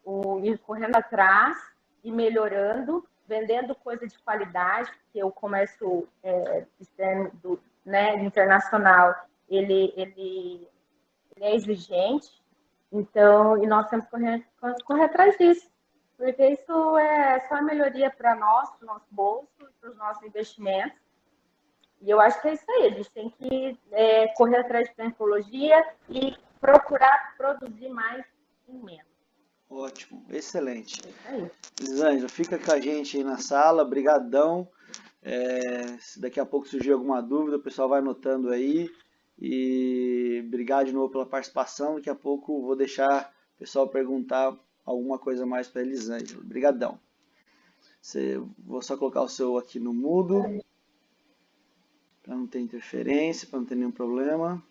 ir correndo atrás e melhorando, vendendo coisa de qualidade, porque o comércio externo, né, internacional, ele é exigente. Então, e nós temos que correr atrás disso, porque isso é só a melhoria para nós, para o nosso bolso, para os nossos investimentos. E eu acho que é isso aí, a gente tem que correr atrás de tecnologia e procurar produzir mais em menos. Ótimo, excelente. É isso aí. Elisângela, fica com a gente aí na sala, brigadão. Se daqui a pouco surgir alguma dúvida, o pessoal vai anotando aí E obrigado de novo pela participação. Daqui a pouco vou deixar o pessoal perguntar alguma coisa mais para a Elisângela. Obrigadão. Vou só colocar o seu aqui no mudo, para não ter interferência, para não ter nenhum problema.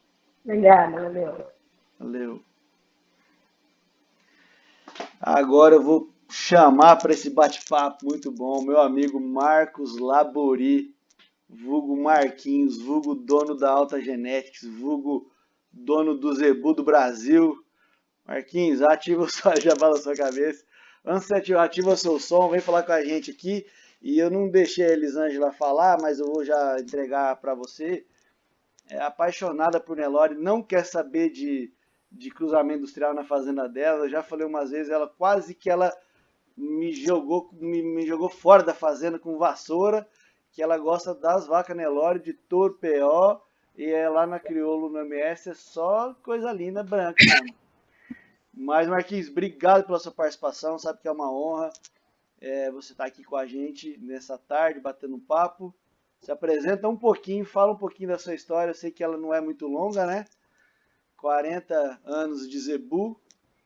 Obrigada, valeu. Valeu. Agora eu vou chamar para esse bate-papo muito bom meu amigo Marcos Labori, vulgo Marquinhos, vulgo dono da Alta Genetics, vulgo dono do Zebu do Brasil. Marquinhos, ativa já fala a sua cabeça. Antes de ativa o seu som, vem falar com a gente aqui. E eu não deixei a Elisângela falar, mas eu vou já entregar para você. É apaixonada por Nelore, não quer saber de cruzamento industrial na fazenda dela. Eu já falei umas vezes, ela quase que ela me jogou fora da fazenda com vassoura, que ela gosta das vacas Nelore, de touro PO, e é lá na Crioulo, no MS, é só coisa linda, branca mesmo. Mas, Marquinhos, obrigado pela sua participação, sabe que é uma honra você estar aqui com a gente nessa tarde, batendo um papo. Se apresenta um pouquinho, fala um pouquinho da sua história, eu sei que ela não é muito longa, né? 40 anos de Zebu,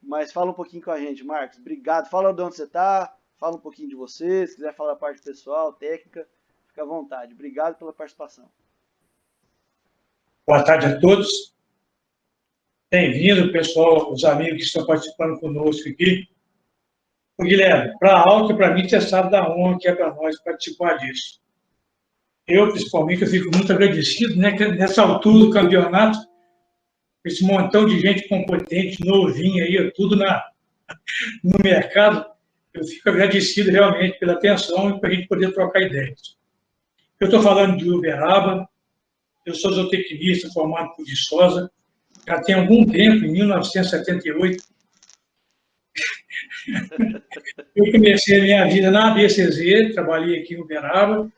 mas fala um pouquinho com a gente, Marcos. Obrigado. Fala de onde você está, fala um pouquinho de você. Se quiser falar da parte pessoal, técnica, fica à vontade. Obrigado pela participação. Boa tarde a todos. Bem-vindo, pessoal, os amigos que estão participando conosco aqui. Ô, Guilherme, para a Alta, para mim, você sabe da honra que é para nós participar disso. Eu, principalmente, eu fico muito agradecido, né, que nessa altura do campeonato, esse montão de gente competente, novinha aí, tudo no mercado, eu fico agradecido realmente pela atenção e para a gente poder trocar ideias. Eu estou falando de Uberaba, eu sou zootecnista formado por Viçosa, já tem algum tempo, em 1978. Eu comecei a minha vida na ABCZ, trabalhei aqui em Uberaba,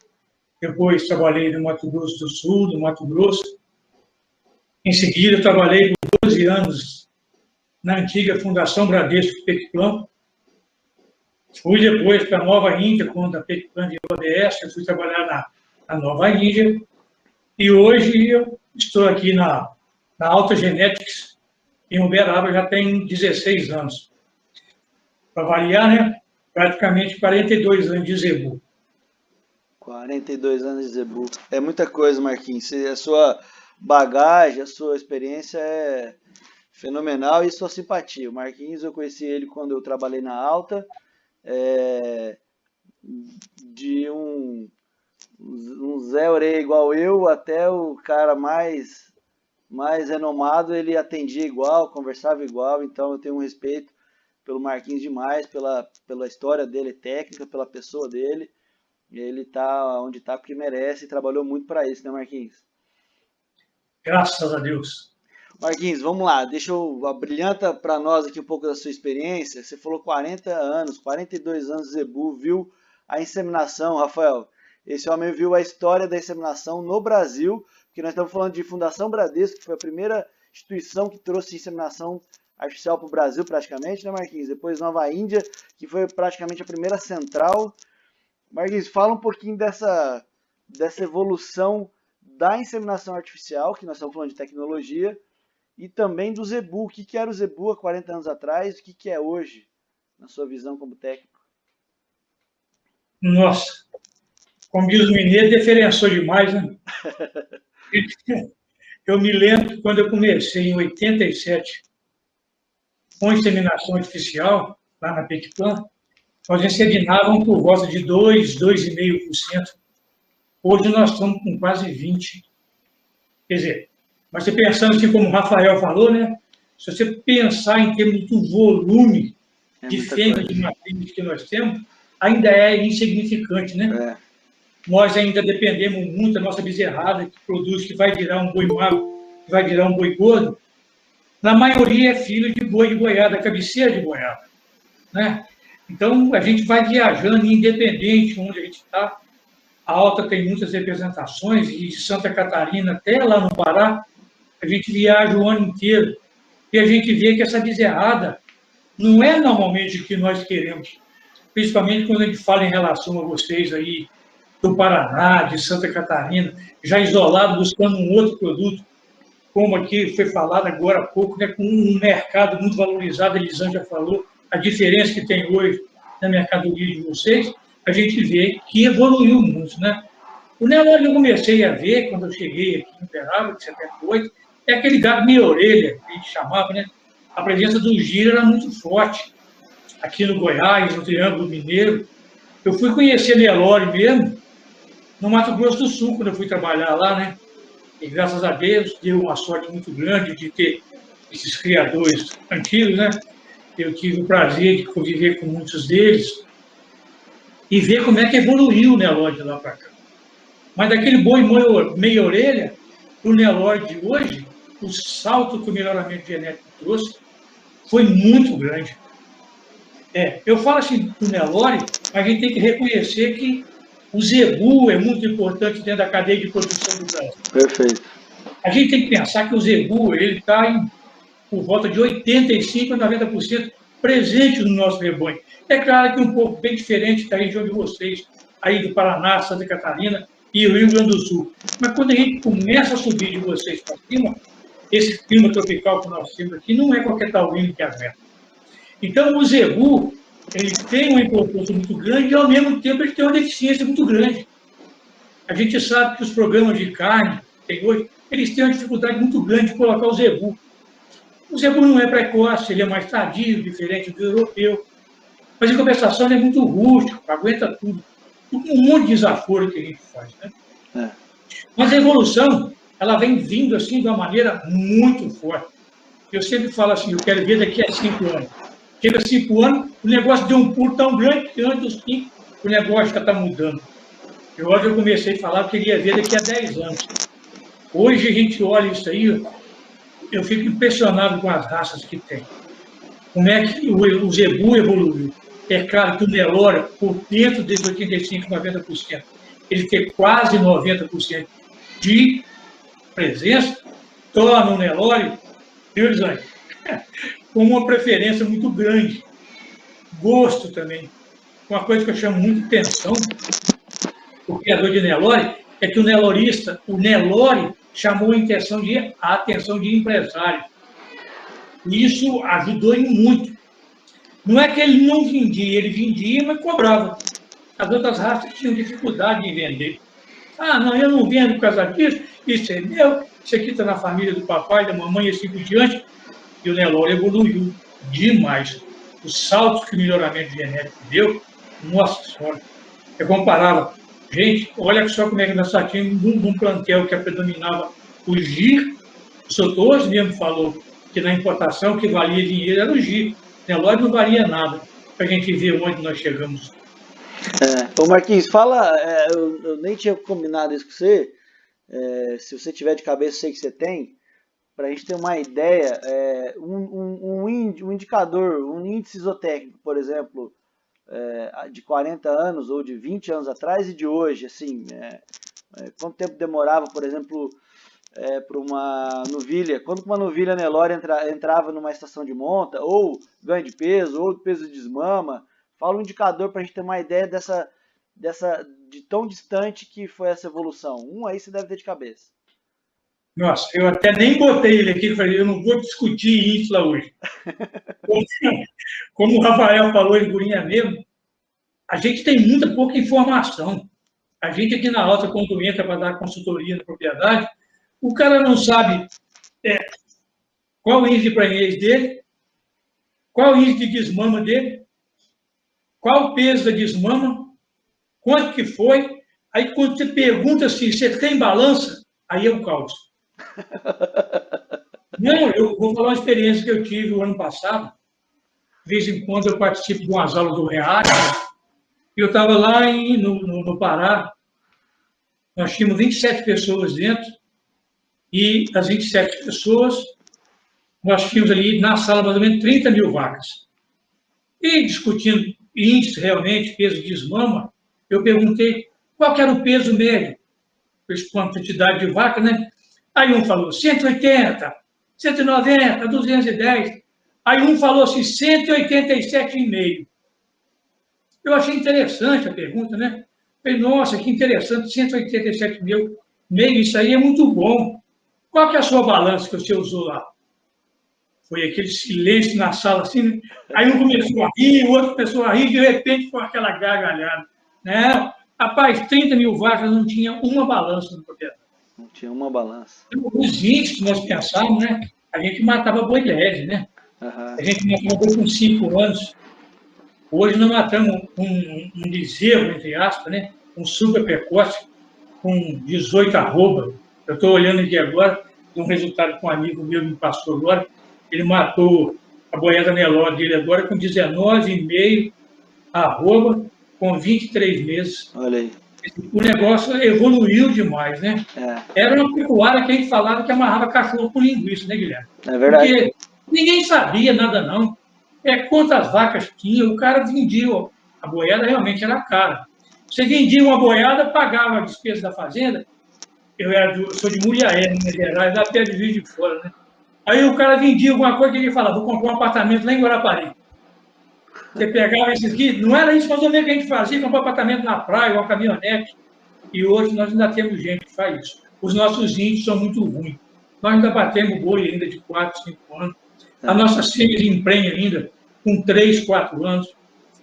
depois trabalhei no Mato Grosso do Sul, no Mato Grosso. Em seguida, trabalhei por 12 anos na antiga Fundação Bradesco Pequiplan. Fui depois para a Nova Índia, quando a Pequiplan virou ABS, eu fui trabalhar na Nova Índia. E hoje eu estou aqui na Alta Genetics, em Uberaba, já tem 16 anos. Para variar, né? Praticamente 42 anos de Zebu. 42 anos de Zebu. É muita coisa, Marquinhos. A sua bagagem, a sua experiência é fenomenal e sua simpatia. O Marquinhos, eu conheci ele quando eu trabalhei na Alta, de um Zé Orelha igual eu até o cara mais renomado, ele atendia igual, conversava igual, então eu tenho um respeito pelo Marquinhos demais, pela história dele técnica, pela pessoa dele. Ele está onde está porque merece e trabalhou muito para isso, né, Marquinhos? Graças a Deus. Marquinhos, vamos lá, brilhanta para nós aqui um pouco da sua experiência. Você falou 40 anos, 42 anos de Zebu, viu a inseminação, Rafael. Esse homem viu a história da inseminação no Brasil, porque nós estamos falando de Fundação Bradesco, que foi a primeira instituição que trouxe inseminação artificial para o Brasil, praticamente, né, Marquinhos? Depois Nova Índia, que foi praticamente a primeira central. Marquinhos, fala um pouquinho dessa evolução da inseminação artificial, que nós estamos falando de tecnologia, e também do Zebu. O que era o Zebu há 40 anos atrás, o que é hoje, na sua visão como técnico? Nossa, como diz o mineiro, diferenciou demais, né? Eu me lembro que quando eu comecei, em 87, com inseminação artificial, lá na Pequiplan, nós inseminávamos por volta de 2,5%. Hoje nós estamos com quase 20%. Quer dizer, mas você pensando assim, como o Rafael falou, né? Se você pensar em termos do volume de fêmeas de matrizes que nós temos, ainda é insignificante, né? Nós ainda dependemos muito da nossa bezerrada, que produz, que vai virar um boi magro, que vai virar um boi gordo. Na maioria é filho de boi de boiada, cabeceira de boiada, né? Então, a gente vai viajando, independente onde a gente está. A Alta tem muitas representações, e de Santa Catarina até lá no Pará, a gente viaja o ano inteiro. E a gente vê que essa bezerrada não é normalmente o que nós queremos, principalmente quando a gente fala em relação a vocês aí do Paraná, de Santa Catarina, já isolado, buscando um outro produto. como aqui foi falado agora há pouco, né, com um mercado muito valorizado, a Elisângela já falou, a diferença que tem hoje na mercadoria de vocês, a gente vê que evoluiu muito, né? O Nelore eu comecei a ver, quando eu cheguei aqui em Uberaba, em 78, é aquele gado meia-orelha, que a gente chamava, né? A presença do giro era muito forte. Aqui no Goiás, no Triângulo Mineiro. Eu fui conhecer Nelore mesmo no Mato Grosso do Sul, quando eu fui trabalhar lá, né? E graças a Deus, deu uma sorte muito grande de ter esses criadores antigos, né? Eu tive o prazer de conviver com muitos deles e ver como é que evoluiu o Nelore de lá para cá. Mas daquele boi meia orelha, para o Nelore de hoje, o salto que o melhoramento genético trouxe foi muito grande. Eu falo assim do Nelore, mas a gente tem que reconhecer que o zebu é muito importante dentro da cadeia de produção do Brasil. Perfeito. A gente tem que pensar que o zebu está por volta de 85% a 90% presente no nosso rebanho. É claro que um pouco bem diferente da região de vocês, aí do Paraná, Santa Catarina e o Rio Grande do Sul. Mas quando a gente começa a subir de vocês para cima, esse clima tropical que nós temos aqui não é qualquer taurino que aguenta. Então, o zebu, ele tem uma importância muito grande e, ao mesmo tempo, ele tem uma deficiência muito grande. A gente sabe que os programas de carne que tem hoje, eles têm uma dificuldade muito grande de colocar o zebu. O zebu não é precoce, ele é mais tardio, diferente do europeu. Mas, em compensação, ele é muito rústico, aguenta tudo. Um monte de desaforo que a gente faz, né? Mas a evolução, ela vem vindo assim de uma maneira muito forte. Eu sempre falo assim, eu quero ver daqui a 5 anos. Chega 5 anos, o negócio deu um pulo tão grande que antes dos 5, o negócio já está mudando. E hoje eu comecei a falar que eu queria ver daqui a 10 anos. Hoje a gente olha isso aí, eu fico impressionado com as raças que tem. Como é que o zebu evoluiu. É claro que o Nelore, por dentro desses 85%, 90%, ele tem quase 90% de presença, torna o Nelore, viu, Elisângela? Com uma preferência muito grande. Gosto também. Uma coisa que eu chamo muito atenção, o criador de Nelore, é que o nelorista, o Nelore, chamou a atenção de empresário. E isso ajudou ele muito. Não é que ele não vendia, ele vendia, mas cobrava. As outras raças tinham dificuldade em vender. Ah, não, eu não vendo por causa disso, isso é meu, isso aqui está na família do papai, da mamãe e assim por diante. E o Nelore evoluiu demais. Os saltos que o melhoramento genético deu, nossa senhora, eu comparava. Gente, olha só como é que nós tínhamos um plantel que predominava o gir. O Sr. Torres mesmo falou que na importação o que valia dinheiro era o gir. O Nelore não valia nada, para a gente ver onde nós chegamos. Ô Marquinhos, fala, eu nem tinha combinado isso com você, se você tiver de cabeça, eu sei que você tem, para a gente ter uma ideia, um indicador, um índice isotécnico, por exemplo, de 40 anos ou de 20 anos atrás e de hoje, assim, quanto tempo demorava, por exemplo, para uma novilha, quando uma novilha Nelore entrava numa estação de monta, ou ganho de peso, ou peso de desmama, fala um indicador para a gente ter uma ideia de tão distante que foi essa evolução. Aí você deve ter de cabeça. Nossa, eu até nem botei ele aqui, falei, eu não vou discutir isso lá hoje. Como o Rafael falou em Gurinha mesmo, a gente tem muita pouca informação. A gente aqui na Alta, quando entra para dar consultoria na propriedade, o cara não sabe qual o índice de prenhez dele, qual o índice de desmama dele, qual o peso da desmama, quanto que foi. Aí, quando você pergunta se você tem balança, aí é o caos. Não, eu vou falar uma experiência que eu tive o ano passado. De vez em quando eu participo de umas aulas do REAC. Eu estava lá no Pará. Nós tínhamos 27 pessoas dentro. E das 27 pessoas, nós tínhamos ali na sala mais ou menos 30 mil vacas. E discutindo índice realmente, peso de desmama, eu perguntei qual que era o peso médio, quantidade de vaca, né? Aí um falou 180, 190, 210. Aí um falou assim, 187,5. Eu achei interessante a pergunta, né? Falei, nossa, que interessante, 187,5, isso aí é muito bom. qual que é a sua balança que você usou lá? Foi aquele silêncio na sala, assim, né? Aí um começou a rir, o outro começou a rir, de repente foi aquela gargalhada. Né? Rapaz, 30 mil vacas não tinha uma balança no propriedade. Não tinha uma balança. Os índios que nós pensávamos, né? A gente matava boi leve, né? Uhum. A gente matava boi com 5 anos. Hoje nós matamos um bezerro, entre aspas, né? Um super precoce, com 18 arroba. Eu estou olhando aqui agora, de um resultado que um amigo meu me passou agora. Ele matou a boiada Nelore dele agora com 19,5 arroba, com 23 meses. Olha aí. O negócio evoluiu demais, né? Era uma pecuária que a gente falava que amarrava cachorro com linguiça, né, Guilherme? É verdade. Porque ninguém sabia nada, não. Quantas vacas tinha, o cara vendia. A boiada realmente era cara. Você vendia uma boiada, pagava a despesa da fazenda. Eu sou de Muriaé, Minas Gerais, lá perto de Juiz de Fora, né? Aí o cara vendia alguma coisa que ele falava, vou comprar um apartamento lá em Guarapari. Você pegava esses aqui, não era isso mais ou menos que a gente fazia, comprar um apartamento na praia, uma caminhonete. E hoje nós ainda temos gente que faz isso. Os nossos índios são muito ruins. Nós ainda batemos boi ainda de 4, 5 anos. As nossas filhas emprenham ainda com 3, 4 anos.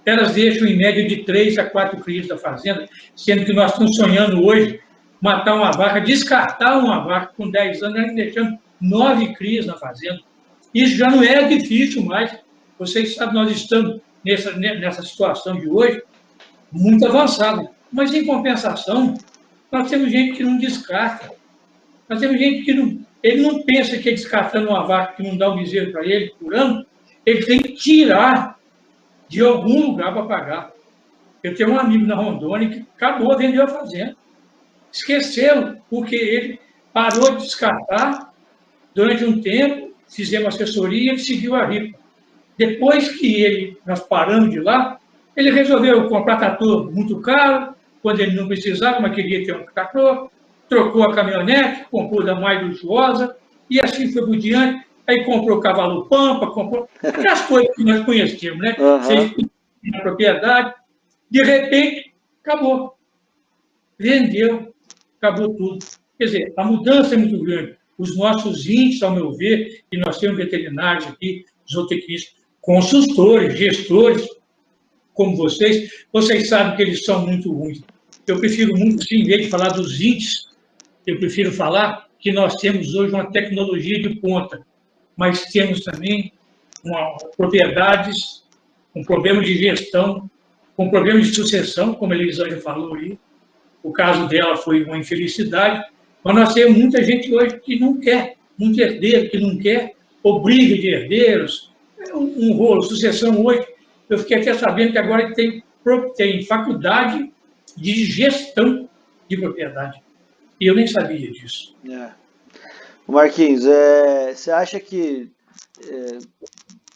Elas deixam em média de 3 a 4 crias da fazenda, sendo que nós estamos sonhando hoje matar uma vaca, descartar uma vaca com 10 anos, nós deixamos 9 crias na fazenda. Isso já não é difícil mais. Vocês sabem, nós estamos nessa situação de hoje muito avançada. Mas, em compensação, nós temos gente que não descarta. Nós temos gente que não... Ele não pensa que é descartando uma vaca que não dá um bezerro para ele por ano, ele tem que tirar de algum lugar para pagar. Eu tenho um amigo na Rondônia que acabou, vendeu a fazenda. Esqueceu, porque ele parou de descartar durante um tempo, fizemos assessoria e ele seguiu a ripa. Depois que nós paramos de lá, ele resolveu comprar trator muito caro, quando ele não precisava, mas queria ter um trator, trocou a caminhonete, comprou da mais luxuosa, e assim foi por diante. Aí comprou cavalo pampa, comprou aquelas coisas que nós conhecemos, né? Vocês na propriedade, de repente, acabou. Vendeu, acabou tudo. Quer dizer, a mudança é muito grande. Os nossos índices, ao meu ver, e nós temos veterinários aqui, zootecnistas, consultores, gestores, como vocês sabem que eles são muito ruins. Eu prefiro muito, sim, em vez de falar dos índices, eu prefiro falar que nós temos hoje uma tecnologia de ponta, mas temos também propriedades, um problema de gestão, um problema de sucessão, como a Elisângela falou aí. O caso dela foi uma infelicidade, mas nós temos muita gente hoje que não quer, muito herdeiro que não quer, obriga de herdeiros, um rolo, sucessão hoje. Eu fiquei até sabendo que agora tem faculdade de gestão de propriedade. E eu nem sabia disso. Marquinhos, você acha que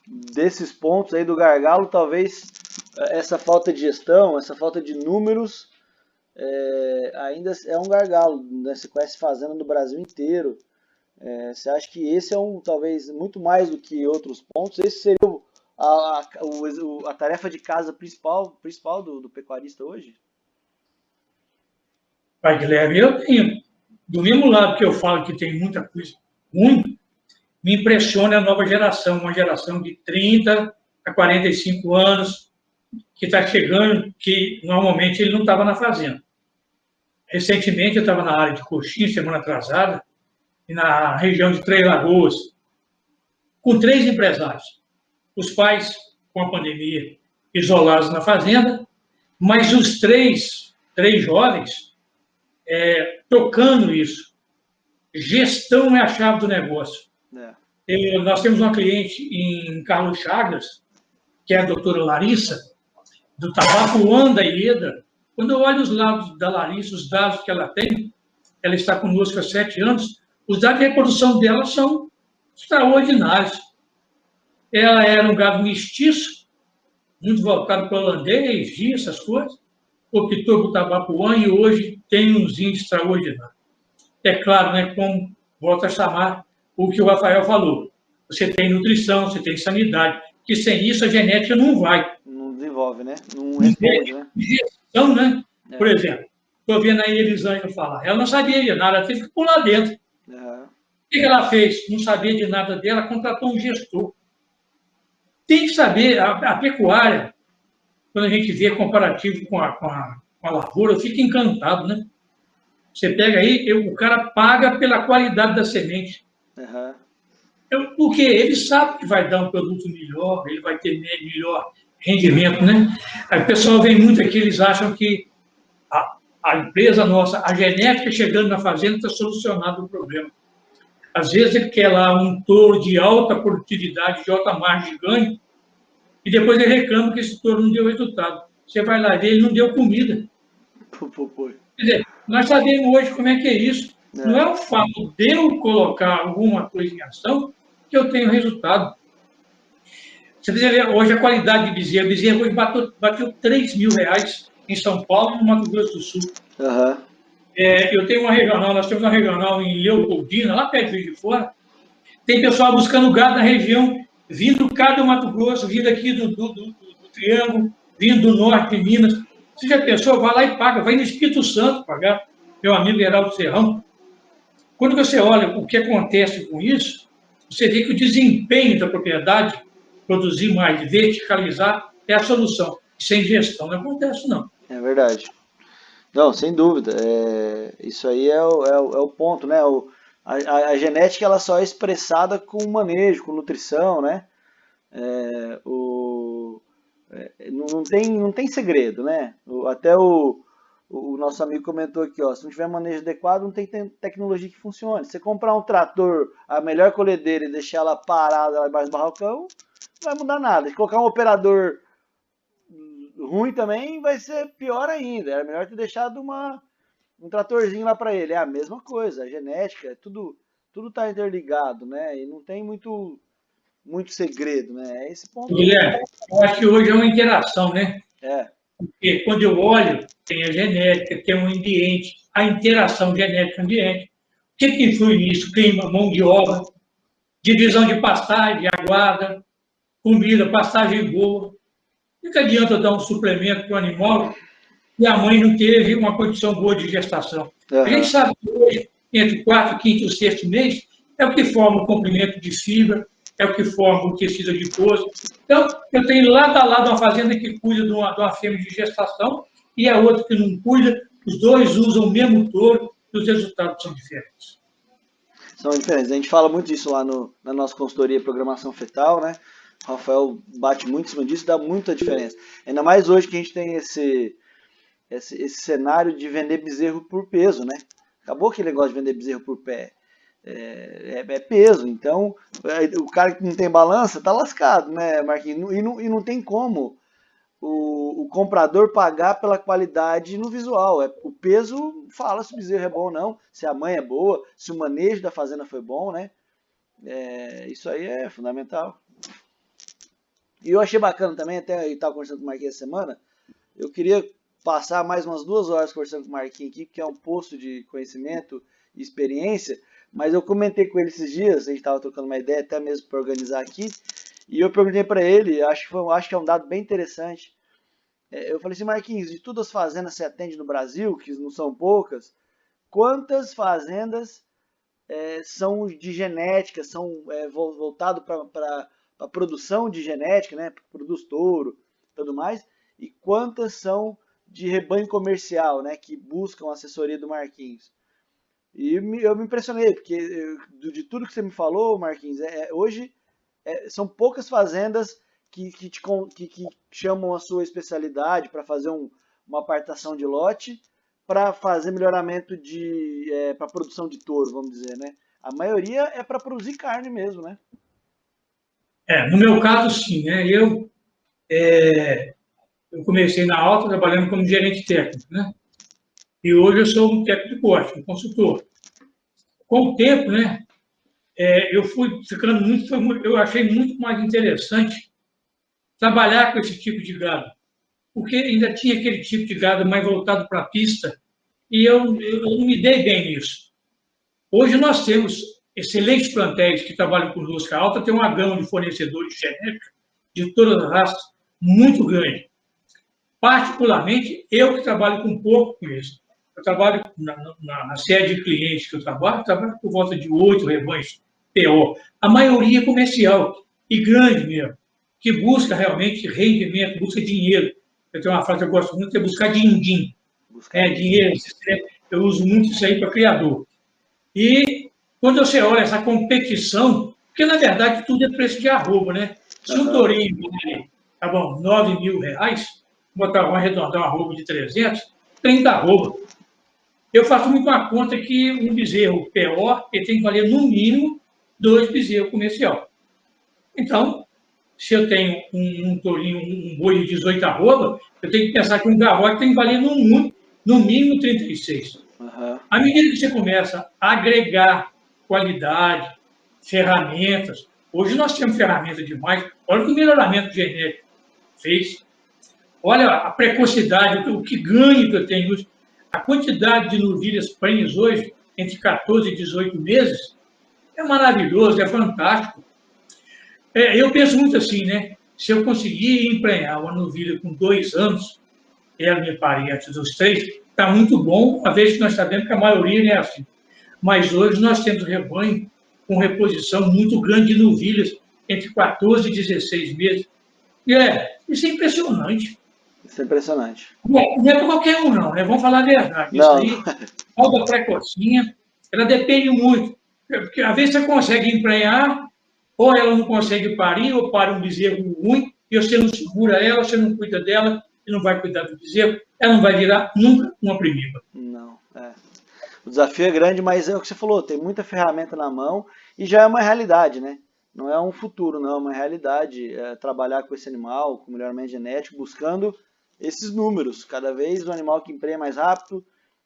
desses pontos aí do gargalo, talvez essa falta de gestão, essa falta de números, ainda é um gargalo, né? Você conhece fazenda no Brasil inteiro. Você acha que esse é talvez, muito mais do que outros pontos, esse seria a tarefa de casa principal do pecuarista hoje? Pai Guilherme, eu tenho, do mesmo lado que eu falo que tem muita coisa ruim, me impressiona a nova geração, uma geração de 30 a 45 anos, que está chegando, que normalmente ele não estava na fazenda. Recentemente eu estava na área de Coxim, semana atrasada, e na região de Três Lagoas, com 3 empresários. Os pais, com a pandemia, isolados na fazenda, mas os três jovens tocando isso. Gestão é a chave do negócio. Nós temos uma cliente em Carlos Chagas, que é a doutora Larissa, do Tabapuã da Ieda. Quando eu olho os lados da Larissa, os dados que ela tem, ela está conosco há 7 anos, os dados de reprodução dela são extraordinários. Ela era um gado mestiço, muito voltado para o holandês, Gia, essas coisas, optou por Tabapuã e hoje tem uns índices extraordinários. É claro, né, como volto a chamar o que o Rafael falou, você tem nutrição, você tem sanidade, que sem isso a genética não vai. Não desenvolve, né? Não responde, né? Gestão, né? Por exemplo, estou vendo aí a Elisângela falar, ela não sabia de nada, ela teve que pular dentro. que ela fez? Não sabia de nada dela, contratou um gestor. Tem que saber, a pecuária, quando a gente vê comparativo com a lavoura, eu fico encantado, né? Você pega aí, o cara paga pela qualidade da semente. Uhum. Porque ele sabe que vai dar um produto melhor, ele vai ter melhor rendimento, né? Aí o pessoal vem muito aqui, eles acham que a empresa nossa, a genética chegando na fazenda está solucionando o problema. Às vezes ele quer lá um touro de alta produtividade, de alta margem de ganho, e depois ele reclama que esse touro não deu resultado. Você vai lá ver, ele não deu comida. Quer dizer, nós sabemos hoje como é que é isso. Não é o fato de eu colocar alguma coisa em ação que eu tenho resultado. Você precisa ver hoje a qualidade de bezerro. Bezerro hoje bateu R$3.000 em São Paulo e no Mato Grosso do Sul. Uhum. Eu tenho uma regional, nós temos uma regional em Leopoldina, lá perto de Juiz de Fora. Tem pessoal buscando gado na região, vindo cá do Mato Grosso, vindo aqui do Triângulo, vindo do norte de Minas. Você já pensou? Vai lá e paga, vai no Espírito Santo pagar. Meu amigo Geraldo Serrão. Quando você olha o que acontece com isso, você vê que o desempenho da propriedade, produzir mais, verticalizar, é a solução. Sem gestão não acontece, não. É verdade. Não, sem dúvida. Isso aí é o ponto, né? A genética ela só é expressada com manejo, com nutrição, né? Não tem segredo, né? Até o nosso amigo comentou aqui, ó, se não tiver manejo adequado, não tem tecnologia que funcione. Se você comprar um trator, a melhor colhedeira e deixar ela parada lá embaixo do barracão, não vai mudar nada. Se colocar um operador ruim também, vai ser pior ainda. Era melhor ter deixado um tratorzinho lá para ele. É a mesma coisa, a genética, tudo tá interligado, né? E não tem muito segredo, né? É esse ponto. Guilherme, eu acho que hoje é uma interação, né? É. Porque quando eu olho, tem a genética, tem um ambiente, a interação genética-ambiente. O que influi nisso? Clima, mão de obra, divisão de pastagem, aguarda, comida, pastagem boa. O que adianta eu dar um suplemento para o animal e a mãe não teve uma condição boa de gestação? Uhum. A gente sabe que hoje, entre o quarto, quinto e o sexto mês, é o que forma o comprimento de fibra, é o que forma o tecido adiposo. Então, eu tenho lado a lado uma fazenda que cuida de uma fêmea de gestação e a outra que não cuida, os dois usam o mesmo touro e os resultados são diferentes. São diferentes. A gente fala muito disso lá na nossa consultoria Programação Fetal, né? O Rafael bate muito em cima disso, dá muita diferença. Ainda mais hoje que a gente tem esse cenário de vender bezerro por peso, né? Acabou aquele negócio de vender bezerro por pé. É peso, então o cara que não tem balança tá lascado, né, Marquinhos? E não tem como o comprador pagar pela qualidade no visual. O peso fala se o bezerro é bom ou não, se a mãe é boa, se o manejo da fazenda foi bom, né? Isso aí é fundamental. E eu achei bacana também, até eu estava conversando com o Marquinhos essa semana, eu queria passar mais umas 2 horas conversando com o Marquinhos aqui, que é um posto de conhecimento e experiência, mas eu comentei com ele esses dias, a gente estava trocando uma ideia até mesmo para organizar aqui, e eu perguntei para ele, acho que é um dado bem interessante, eu falei assim, Marquinhos, de todas as fazendas que você atende no Brasil, que não são poucas, quantas fazendas são de genética, são voltadas para a produção de genética, né, produz touro e tudo mais, e quantas são de rebanho comercial, né, que buscam a assessoria do Marquinhos. E eu me impressionei, porque de tudo que você me falou, Marquinhos, hoje são poucas fazendas que chamam a sua especialidade para fazer uma apartação de lote, para fazer melhoramento para produção de touro, vamos dizer, né? A maioria é para produzir carne mesmo, né? No meu caso, sim, né? Eu comecei na Alta trabalhando como gerente técnico, né? E hoje eu sou um técnico de corte, um consultor. Com o tempo, né? Eu fui ficando eu achei muito mais interessante trabalhar com esse tipo de gado, porque ainda tinha aquele tipo de gado mais voltado para a pista, e eu não me dei bem nisso. Hoje nós temos excelentes plantéis que trabalham conosco. A Alta tem uma gama de fornecedores de genética de todas as raças muito grande. Particularmente, eu que trabalho com porco com isso. Eu trabalho na sede de clientes que eu trabalho por volta de 8 rebanhos PO. A maioria é comercial e grande mesmo, que busca realmente rendimento, busca dinheiro. Eu tenho uma frase que eu gosto muito, que é buscar din-din. Dinheiro, eu uso muito isso aí para criador. E quando você olha essa competição, porque na verdade tudo é preço de arroba, né? Se um tourinho vale, tá bom, R$9.000, vamos arredondar um arroba de 300, 30 arroba. Eu faço muito uma conta que um bezerro PO ele tem que valer no mínimo 2 bezerros comercial. Então, se eu tenho um tourinho, um boi de 18 arroba, eu tenho que pensar que um garrote tem que valer no mínimo 36. À medida que você começa a agregar qualidade, ferramentas, hoje nós temos ferramentas demais, olha o que o melhoramento genético fez, olha a precocidade, o que ganho que eu tenho hoje, a quantidade de novilhas prenhes hoje, entre 14 e 18 meses, é maravilhoso, é fantástico. Eu penso muito assim, né? Se eu conseguir emprenhar uma novilha com 2 anos, ela me pare antes dos 3, está muito bom, uma vez que nós sabemos que a maioria não é assim. Mas hoje nós temos rebanho com reposição muito grande de novilhas entre 14 e 16 meses. Isso é impressionante. Isso é impressionante. Não é para qualquer um, não, né? Vamos falar a verdade. Não. Isso aí, alga precocinha, ela depende muito. Porque às vezes você consegue emprenhar, ou ela não consegue parir, ou para um bezerro ruim, e você não segura ela, você não cuida dela, e não vai cuidar do bezerro, ela não vai virar nunca uma primitiva. Não, O desafio é grande, mas é o que você falou, tem muita ferramenta na mão e já é uma realidade, né? Não é um futuro, não, é uma realidade. Trabalhar com esse animal, com melhoramento genético, buscando esses números. Cada vez o animal que emprenha mais rápido,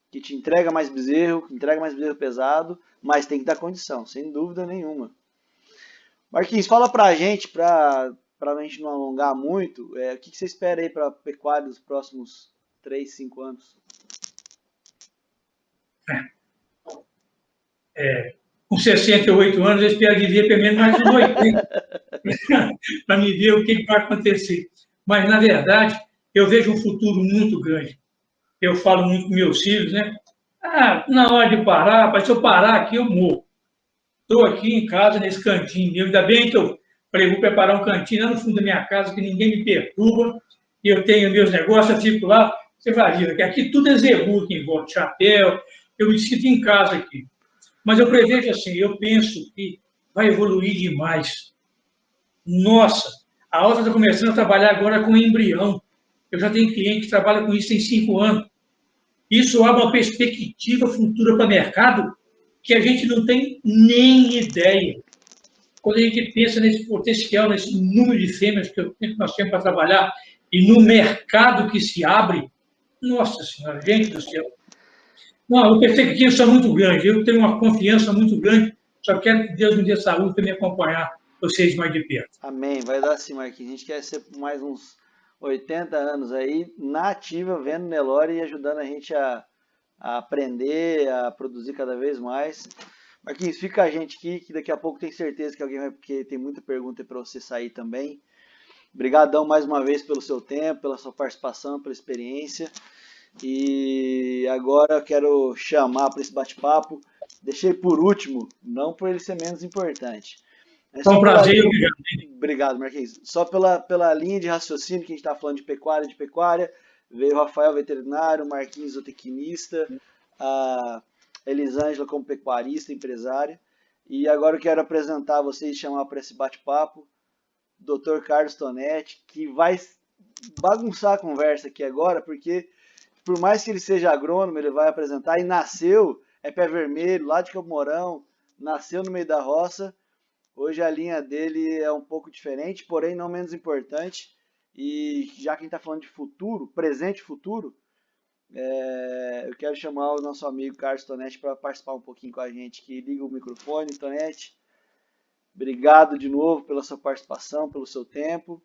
que te entrega mais bezerro, que entrega mais bezerro pesado, mas tem que dar condição, sem dúvida nenhuma. Marquinhos, fala pra gente, pra a gente não alongar muito, o que você espera aí para a pecuária dos próximos 3, 5 anos? Com 68 anos, eu espero viver pelo menos mais uns 80, para me ver o que vai acontecer. Mas, na verdade, eu vejo um futuro muito grande. Eu falo muito com meus filhos, né? Na hora de parar, se eu parar aqui, eu morro. Estou aqui em casa, nesse cantinho. Ainda bem que eu falei, vou preparar um cantinho lá no fundo da minha casa, que ninguém me perturba, e eu tenho meus negócios, eu fico lá. Você vai ver, que aqui tudo é zebu, que envolve chapéu, eu me sinto em casa aqui. Mas eu prevejo assim, eu penso que vai evoluir demais. Nossa, a Alta está começando a trabalhar agora com embrião. Eu já tenho cliente que trabalha com isso tem 5 anos. Isso abre uma perspectiva futura para o mercado que a gente não tem nem ideia. Quando a gente pensa nesse potencial, nesse número de fêmeas que nós temos para trabalhar e no mercado que se abre, nossa senhora, gente do céu. Não, as perspectivas são muito grandes, eu tenho uma confiança muito grande, só quero que Deus me dê saúde para me acompanhar vocês mais de perto. Amém, vai dar sim, Marquinhos. A gente quer ser mais uns 80 anos aí, na ativa, vendo Nelore e ajudando a gente a aprender, a produzir cada vez mais. Marquinhos, fica a gente aqui, que daqui a pouco tem certeza que alguém vai, porque tem muita pergunta para você sair também. Obrigadão mais uma vez pelo seu tempo, pela sua participação, pela experiência. E agora eu quero chamar para esse bate-papo. Deixei por último, não por ele ser menos importante. É um prazer, obrigado, Marquinhos. Só pela linha de raciocínio que a gente está falando de pecuária, veio o Rafael, veterinário, o Marquinhos, zootecnista, a Elisângela como pecuarista, empresária. E agora eu quero apresentar vocês e chamar para esse bate-papo o Dr. Carlos Tonetti, que vai bagunçar a conversa aqui agora, porque por mais que ele seja agrônomo, ele vai apresentar, e nasceu, é pé vermelho, lá de Campo Mourão, nasceu no meio da roça. Hoje a linha dele é um pouco diferente, porém não menos importante. E já que a gente está falando de futuro, presente e futuro, eu quero chamar o nosso amigo Carlos Tonetti para participar um pouquinho com a gente aqui. Liga o microfone, Tonetti. Obrigado de novo pela sua participação, pelo seu tempo.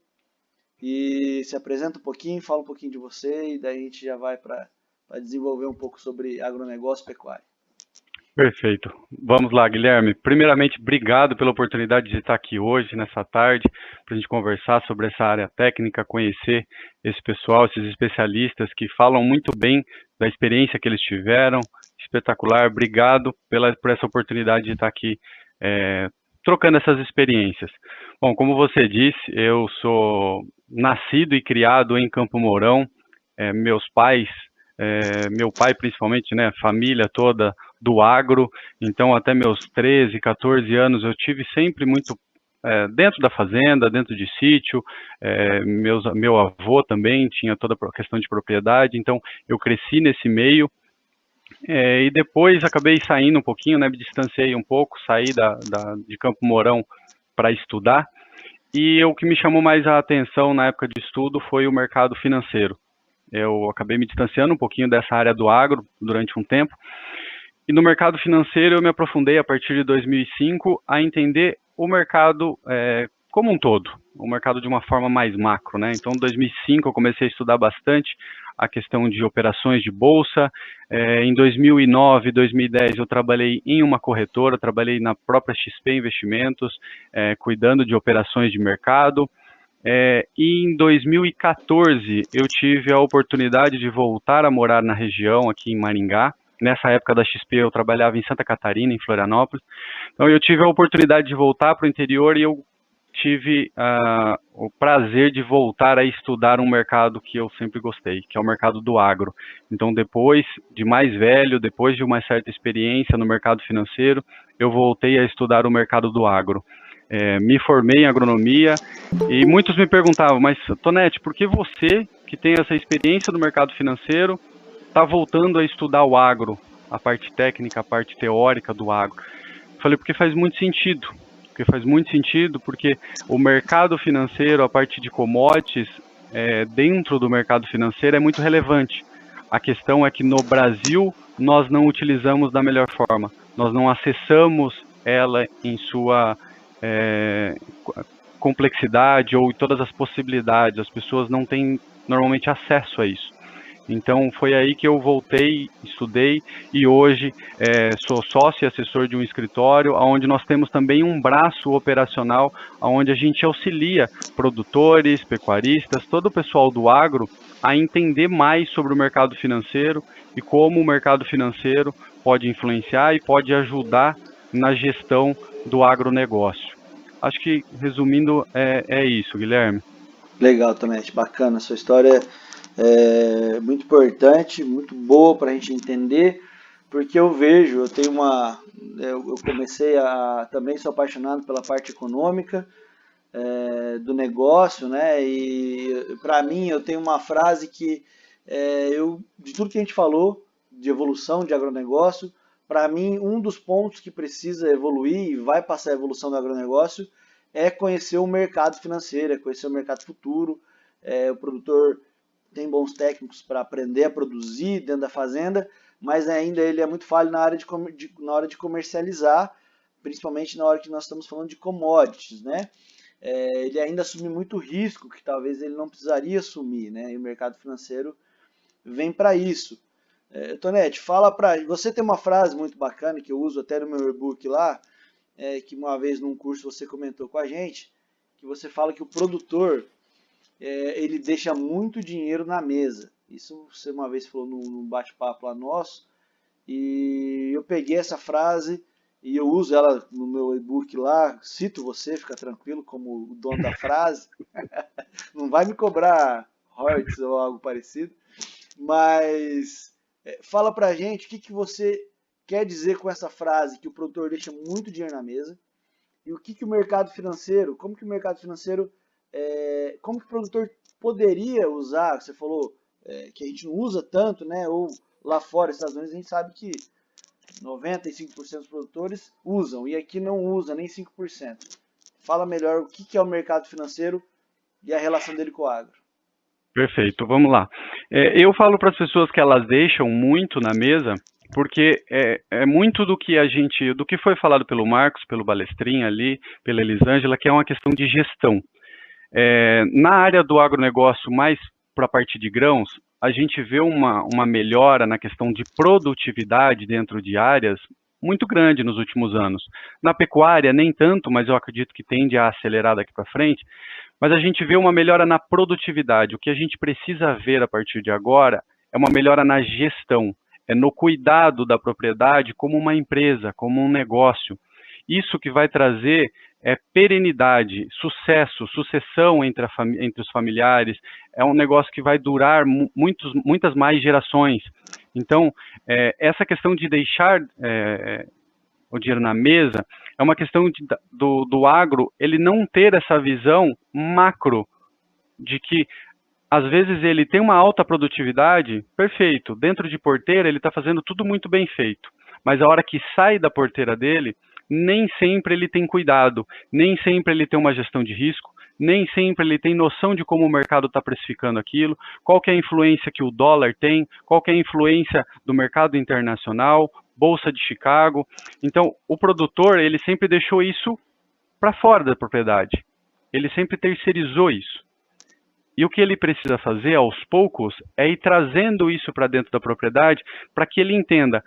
E se apresenta um pouquinho, fala um pouquinho de você e daí a gente já vai para desenvolver um pouco sobre agronegócio e pecuária. Perfeito. Vamos lá, Guilherme. Primeiramente, obrigado pela oportunidade de estar aqui hoje, nessa tarde, para a gente conversar sobre essa área técnica, conhecer esse pessoal, esses especialistas que falam muito bem da experiência que eles tiveram. Espetacular, obrigado por essa oportunidade de estar aqui trocando essas experiências. Bom, como você disse, eu sou nascido e criado em Campo Mourão. Meus pais, meu pai principalmente, né, família toda do agro, então até meus 13, 14 anos eu tive sempre muito dentro da fazenda, dentro de sítio. Meu avô também tinha toda a questão de propriedade, então eu cresci nesse meio. E depois acabei saindo um pouquinho, né, me distanciei um pouco, saí de Campo Mourão para estudar, e o que me chamou mais a atenção na época de estudo foi o mercado financeiro. Eu acabei me distanciando um pouquinho dessa área do agro durante um tempo, e no mercado financeiro eu me aprofundei a partir de 2005 a entender o mercado como um todo, o mercado de uma forma mais macro, né? Então, em 2005 eu comecei a estudar bastante a questão de operações de bolsa. Em 2009, 2010 eu trabalhei em uma corretora, trabalhei na própria XP Investimentos, cuidando de operações de mercado. E em 2014 eu tive a oportunidade de voltar a morar na região, aqui em Maringá. Nessa época da XP eu trabalhava em Santa Catarina, em Florianópolis. Então eu tive a oportunidade de voltar para o interior e eu tive o prazer de voltar a estudar um mercado que eu sempre gostei, que é o mercado do agro. Então, depois de mais velho, depois de uma certa experiência no mercado financeiro, eu voltei a estudar o mercado do agro. Me formei em agronomia e muitos me perguntavam, mas Tonete, por que você, que tem essa experiência no mercado financeiro, está voltando a estudar o agro, a parte técnica, a parte teórica do agro? Eu falei, porque faz muito sentido. Porque o mercado financeiro, a parte de commodities, dentro do mercado financeiro é muito relevante. A questão é que no Brasil nós não utilizamos da melhor forma, nós não acessamos ela em sua complexidade ou em todas as possibilidades, as pessoas não têm normalmente acesso a isso. Então foi aí que eu voltei, estudei e hoje sou sócio e assessor de um escritório, onde nós temos também um braço operacional, onde a gente auxilia produtores, pecuaristas, todo o pessoal do agro a entender mais sobre o mercado financeiro e como o mercado financeiro pode influenciar e pode ajudar na gestão do agronegócio. Acho que, resumindo, é isso, Guilherme. Legal, Tonete, bacana. Sua história é muito importante, muito boa para a gente entender, porque eu vejo, eu comecei também sou apaixonado pela parte econômica do negócio, né? E para mim eu tenho uma frase que de tudo que a gente falou de evolução de agronegócio, para mim um dos pontos que precisa evoluir e vai passar a evolução do agronegócio é conhecer o mercado financeiro, é conhecer o mercado futuro. O produtor tem bons técnicos para aprender a produzir dentro da fazenda, mas ainda ele é muito falho na hora de comercializar, principalmente na hora que nós estamos falando de commodities, né? Ele ainda assume muito risco que talvez ele não precisaria assumir, né? E o mercado financeiro vem para isso. Tonete, fala para você. Tem uma frase muito bacana que eu uso até no meu e-book lá, que uma vez num curso você comentou com a gente, que você fala que o produtor ele deixa muito dinheiro na mesa. Isso você uma vez falou num bate-papo lá nosso, e eu peguei essa frase e eu uso ela no meu e-book lá. Cito você, fica tranquilo, como o dono da frase. Não vai me cobrar royalties ou algo parecido, mas fala pra gente o que você quer dizer com essa frase, que o produtor deixa muito dinheiro na mesa, e o que o mercado financeiro, como que o mercado financeiro, como que o produtor poderia usar. Você falou que a gente não usa tanto, né? Ou lá fora, nos Estados Unidos, a gente sabe que 95% dos produtores usam, e aqui não usa nem 5%. Fala melhor o que é o mercado financeiro e a relação dele com o agro. Perfeito, vamos lá. Eu falo para as pessoas que elas deixam muito na mesa, porque é muito do que foi falado pelo Marcos, pelo Balestrin ali, pela Elisângela, que é uma questão de gestão. Na área do agronegócio, mais para a parte de grãos, a gente vê uma melhora na questão de produtividade dentro de áreas muito grande nos últimos anos. Na pecuária, nem tanto, mas eu acredito que tende a acelerar daqui para frente. Mas a gente vê uma melhora na produtividade. O que a gente precisa ver a partir de agora é uma melhora na gestão, é no cuidado da propriedade como uma empresa, como um negócio. Isso que vai trazer perenidade, sucesso, sucessão entre os familiares, é um negócio que vai durar muitas mais gerações. Então, essa questão de deixar o dinheiro na mesa é uma questão do agro, ele não ter essa visão macro de que, às vezes, ele tem uma alta produtividade, perfeito, dentro de porteira ele está fazendo tudo muito bem feito, mas a hora que sai da porteira dele, nem sempre ele tem cuidado, nem sempre ele tem uma gestão de risco, nem sempre ele tem noção de como o mercado está precificando aquilo, qual que é a influência que o dólar tem, qual que é a influência do mercado internacional, Bolsa de Chicago. Então, o produtor, ele sempre deixou isso para fora da propriedade, ele sempre terceirizou isso. E o que ele precisa fazer, aos poucos, é ir trazendo isso para dentro da propriedade, para que ele entenda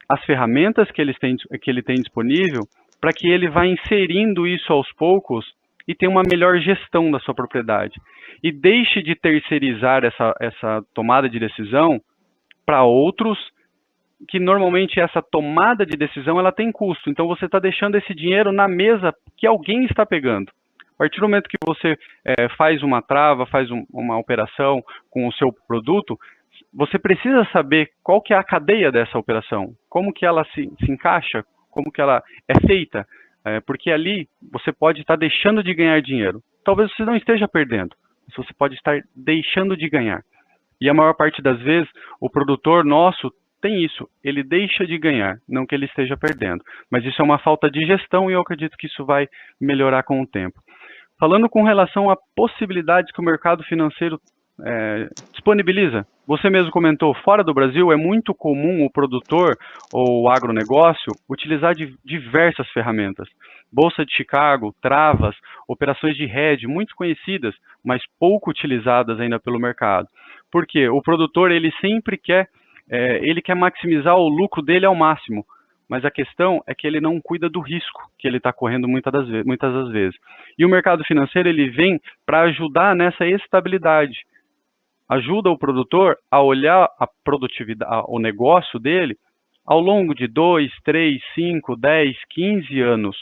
as ferramentas que ele tem disponível, para que ele vá inserindo isso aos poucos e tenha uma melhor gestão da sua propriedade. E deixe de terceirizar essa tomada de decisão para outros, que normalmente essa tomada de decisão ela tem custo. Então você está deixando esse dinheiro na mesa que alguém está pegando. A partir do momento que você faz uma trava, faz uma operação com o seu produto, você precisa saber qual que é a cadeia dessa operação, como que ela se encaixa, como que ela é feita, porque ali você pode estar deixando de ganhar dinheiro. Talvez você não esteja perdendo, mas você pode estar deixando de ganhar. E a maior parte das vezes, o produtor nosso tem isso, ele deixa de ganhar, não que ele esteja perdendo. Mas isso é uma falta de gestão e eu acredito que isso vai melhorar com o tempo. Falando com relação a possibilidades que o mercado financeiro disponibiliza. Você mesmo comentou, fora do Brasil é muito comum o produtor ou o agronegócio utilizar diversas ferramentas. Bolsa de Chicago, travas, operações de hedge, muito conhecidas, mas pouco utilizadas ainda pelo mercado. Por quê? O produtor ele sempre quer maximizar o lucro dele ao máximo, mas a questão é que ele não cuida do risco que ele está correndo muitas das vezes. E o mercado financeiro ele vem para ajudar nessa estabilidade. Ajuda o produtor a olhar a produtividade, o negócio dele ao longo de 2, 3, 5, 10, 15 anos.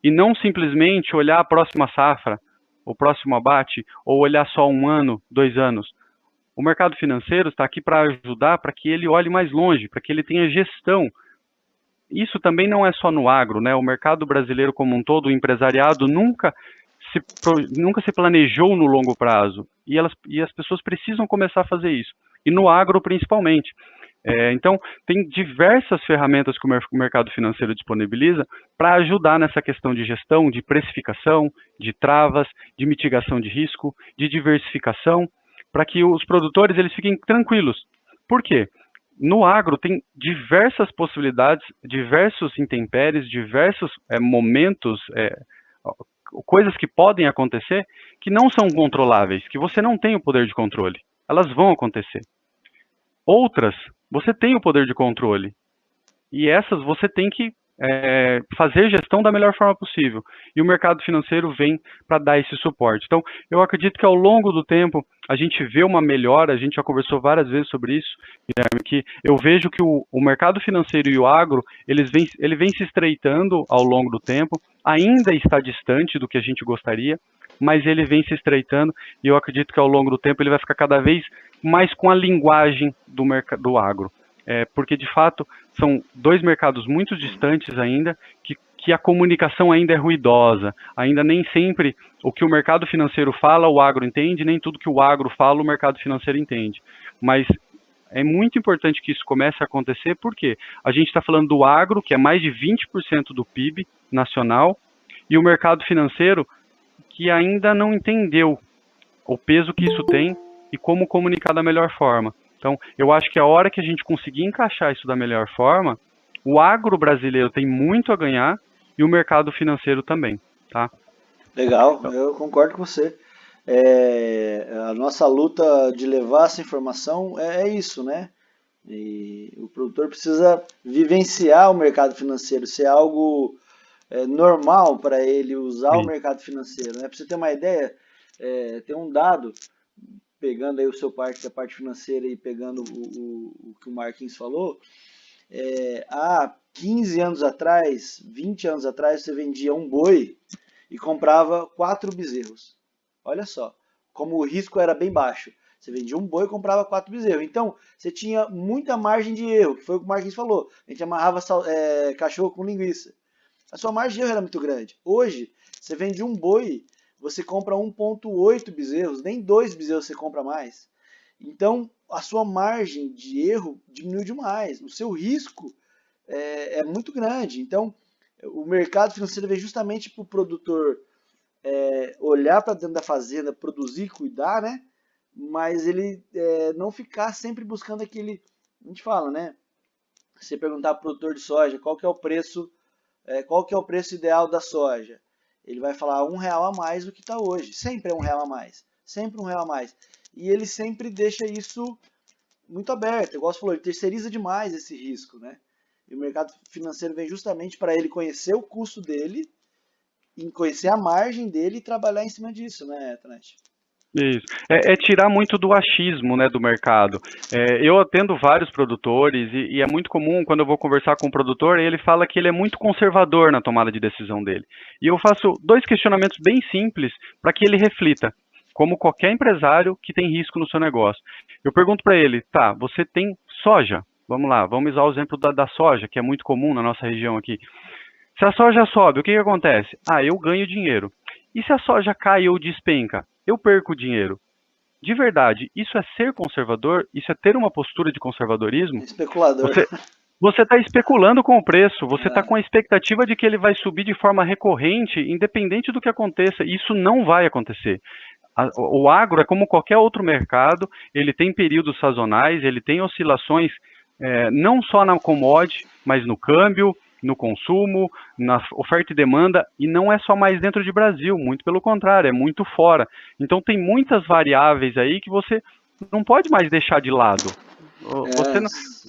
E não simplesmente olhar a próxima safra, o próximo abate, ou olhar só 1 ano, 2 anos. O mercado financeiro está aqui para ajudar, para que ele olhe mais longe, para que ele tenha gestão. Isso também não é só no agro, né? O mercado brasileiro como um todo, o empresariado nunca se planejou no longo prazo e as pessoas precisam começar a fazer isso, e no agro principalmente. Então, tem diversas ferramentas que o mercado financeiro disponibiliza para ajudar nessa questão de gestão, de precificação, de travas, de mitigação de risco, de diversificação, para que os produtores eles fiquem tranquilos. Por quê? No agro tem diversas possibilidades, diversos intempéries, diversos momentos, coisas que podem acontecer que não são controláveis, que você não tem o poder de controle. Elas vão acontecer. Outras, você tem o poder de controle. E essas você tem que fazer gestão da melhor forma possível. E o mercado financeiro vem para dar esse suporte. Então, eu acredito que ao longo do tempo a gente vê uma melhora, a gente já conversou várias vezes sobre isso, Guilherme, que eu vejo que o mercado financeiro e o agro, ele vem se estreitando ao longo do tempo, ainda está distante do que a gente gostaria, mas ele vem se estreitando e eu acredito que ao longo do tempo ele vai ficar cada vez mais com a linguagem do agro. Porque, de fato, são dois mercados muito distantes ainda, que a comunicação ainda é ruidosa, ainda nem sempre o que o mercado financeiro fala, o agro entende, nem tudo que o agro fala, o mercado financeiro entende. Mas é muito importante que isso comece a acontecer, porque a gente está falando do agro, que é mais de 20% do PIB nacional, e o mercado financeiro, que ainda não entendeu o peso que isso tem e como comunicar da melhor forma. Então, eu acho que a hora que a gente conseguir encaixar isso da melhor forma, o agro brasileiro tem muito a ganhar e o mercado financeiro também, tá? Legal, eu concordo com você. A nossa luta de levar essa informação é isso, né? E o produtor precisa vivenciar o mercado financeiro, ser algo normal para ele usar o mercado financeiro, né? Para você ter uma ideia, tem um dado pegando aí o seu parte da parte financeira e pegando o que o Marquinhos falou, há 15 anos atrás, 20 anos atrás, você vendia um boi e comprava 4 bezerros. Olha só, como o risco era bem baixo. Você vendia um boi e comprava 4 bezerros. Então, você tinha muita margem de erro, que foi o que o Marquinhos falou. A gente amarrava cachorro com linguiça. A sua margem de erro era muito grande. Hoje, você vende um boi, você compra 1,8 bezerros, nem 2 bezerros você compra mais. Então, a sua margem de erro diminuiu demais. O seu risco é muito grande. Então, o mercado financeiro veio justamente para o produtor olhar para dentro da fazenda, produzir, cuidar, né? Mas ele não ficar sempre buscando aquele... A gente fala, né? Se você perguntar para o produtor de soja qual que é o preço ideal da soja, ele vai falar R$1 a mais do que está hoje. Sempre é R$1 a mais. Sempre R$1 a mais. E ele sempre deixa isso muito aberto. Igual você falou, ele terceiriza demais esse risco, né? E o mercado financeiro vem justamente para ele conhecer o custo dele, conhecer a margem dele e trabalhar em cima disso, né, Tanete? Isso. É tirar muito do achismo, né, do mercado. Eu atendo vários produtores e é muito comum, quando eu vou conversar com um produtor, ele fala que ele é muito conservador na tomada de decisão dele. E eu faço 2 questionamentos bem simples para que ele reflita, como qualquer empresário que tem risco no seu negócio. Eu pergunto para ele, tá, você tem soja? Vamos lá, vamos usar o exemplo da soja, que é muito comum na nossa região aqui. Se a soja sobe, o que acontece? Eu ganho dinheiro. E se a soja cai ou despenca? Eu perco dinheiro. De verdade, isso é ser conservador? Isso é ter uma postura de conservadorismo? Especulador. Você está especulando com o preço, você está com a expectativa de que ele vai subir de forma recorrente, independente do que aconteça. Isso não vai acontecer. O agro é como qualquer outro mercado, ele tem períodos sazonais, ele tem oscilações não só na commodity, mas no câmbio, no consumo, na oferta e demanda, e não é só mais dentro de Brasil, muito pelo contrário, é muito fora. Então tem muitas variáveis aí que você não pode mais deixar de lado.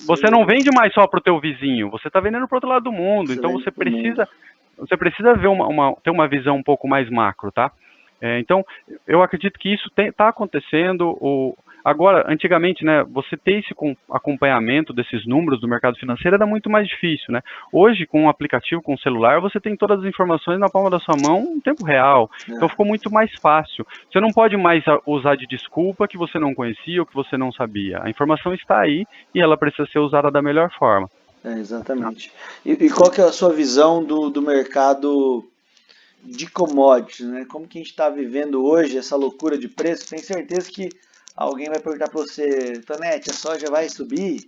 Você não vende mais só para o teu vizinho, você está vendendo para o outro lado do mundo, então você precisa ver ter uma visão um pouco mais macro, tá? Então, eu acredito que isso está acontecendo. Agora, antigamente, né, você ter esse acompanhamento desses números do mercado financeiro era muito mais difícil, né? Hoje, com um aplicativo, com um celular, você tem todas as informações na palma da sua mão em tempo real. Então, ficou muito mais fácil. Você não pode mais usar de desculpa que você não conhecia ou que você não sabia. A informação está aí e ela precisa ser usada da melhor forma. Exatamente. E qual que é a sua visão do mercado de commodities, né? Como que a gente está vivendo hoje essa loucura de preço? Tenho certeza que alguém vai perguntar para você, Tanete, a soja vai subir?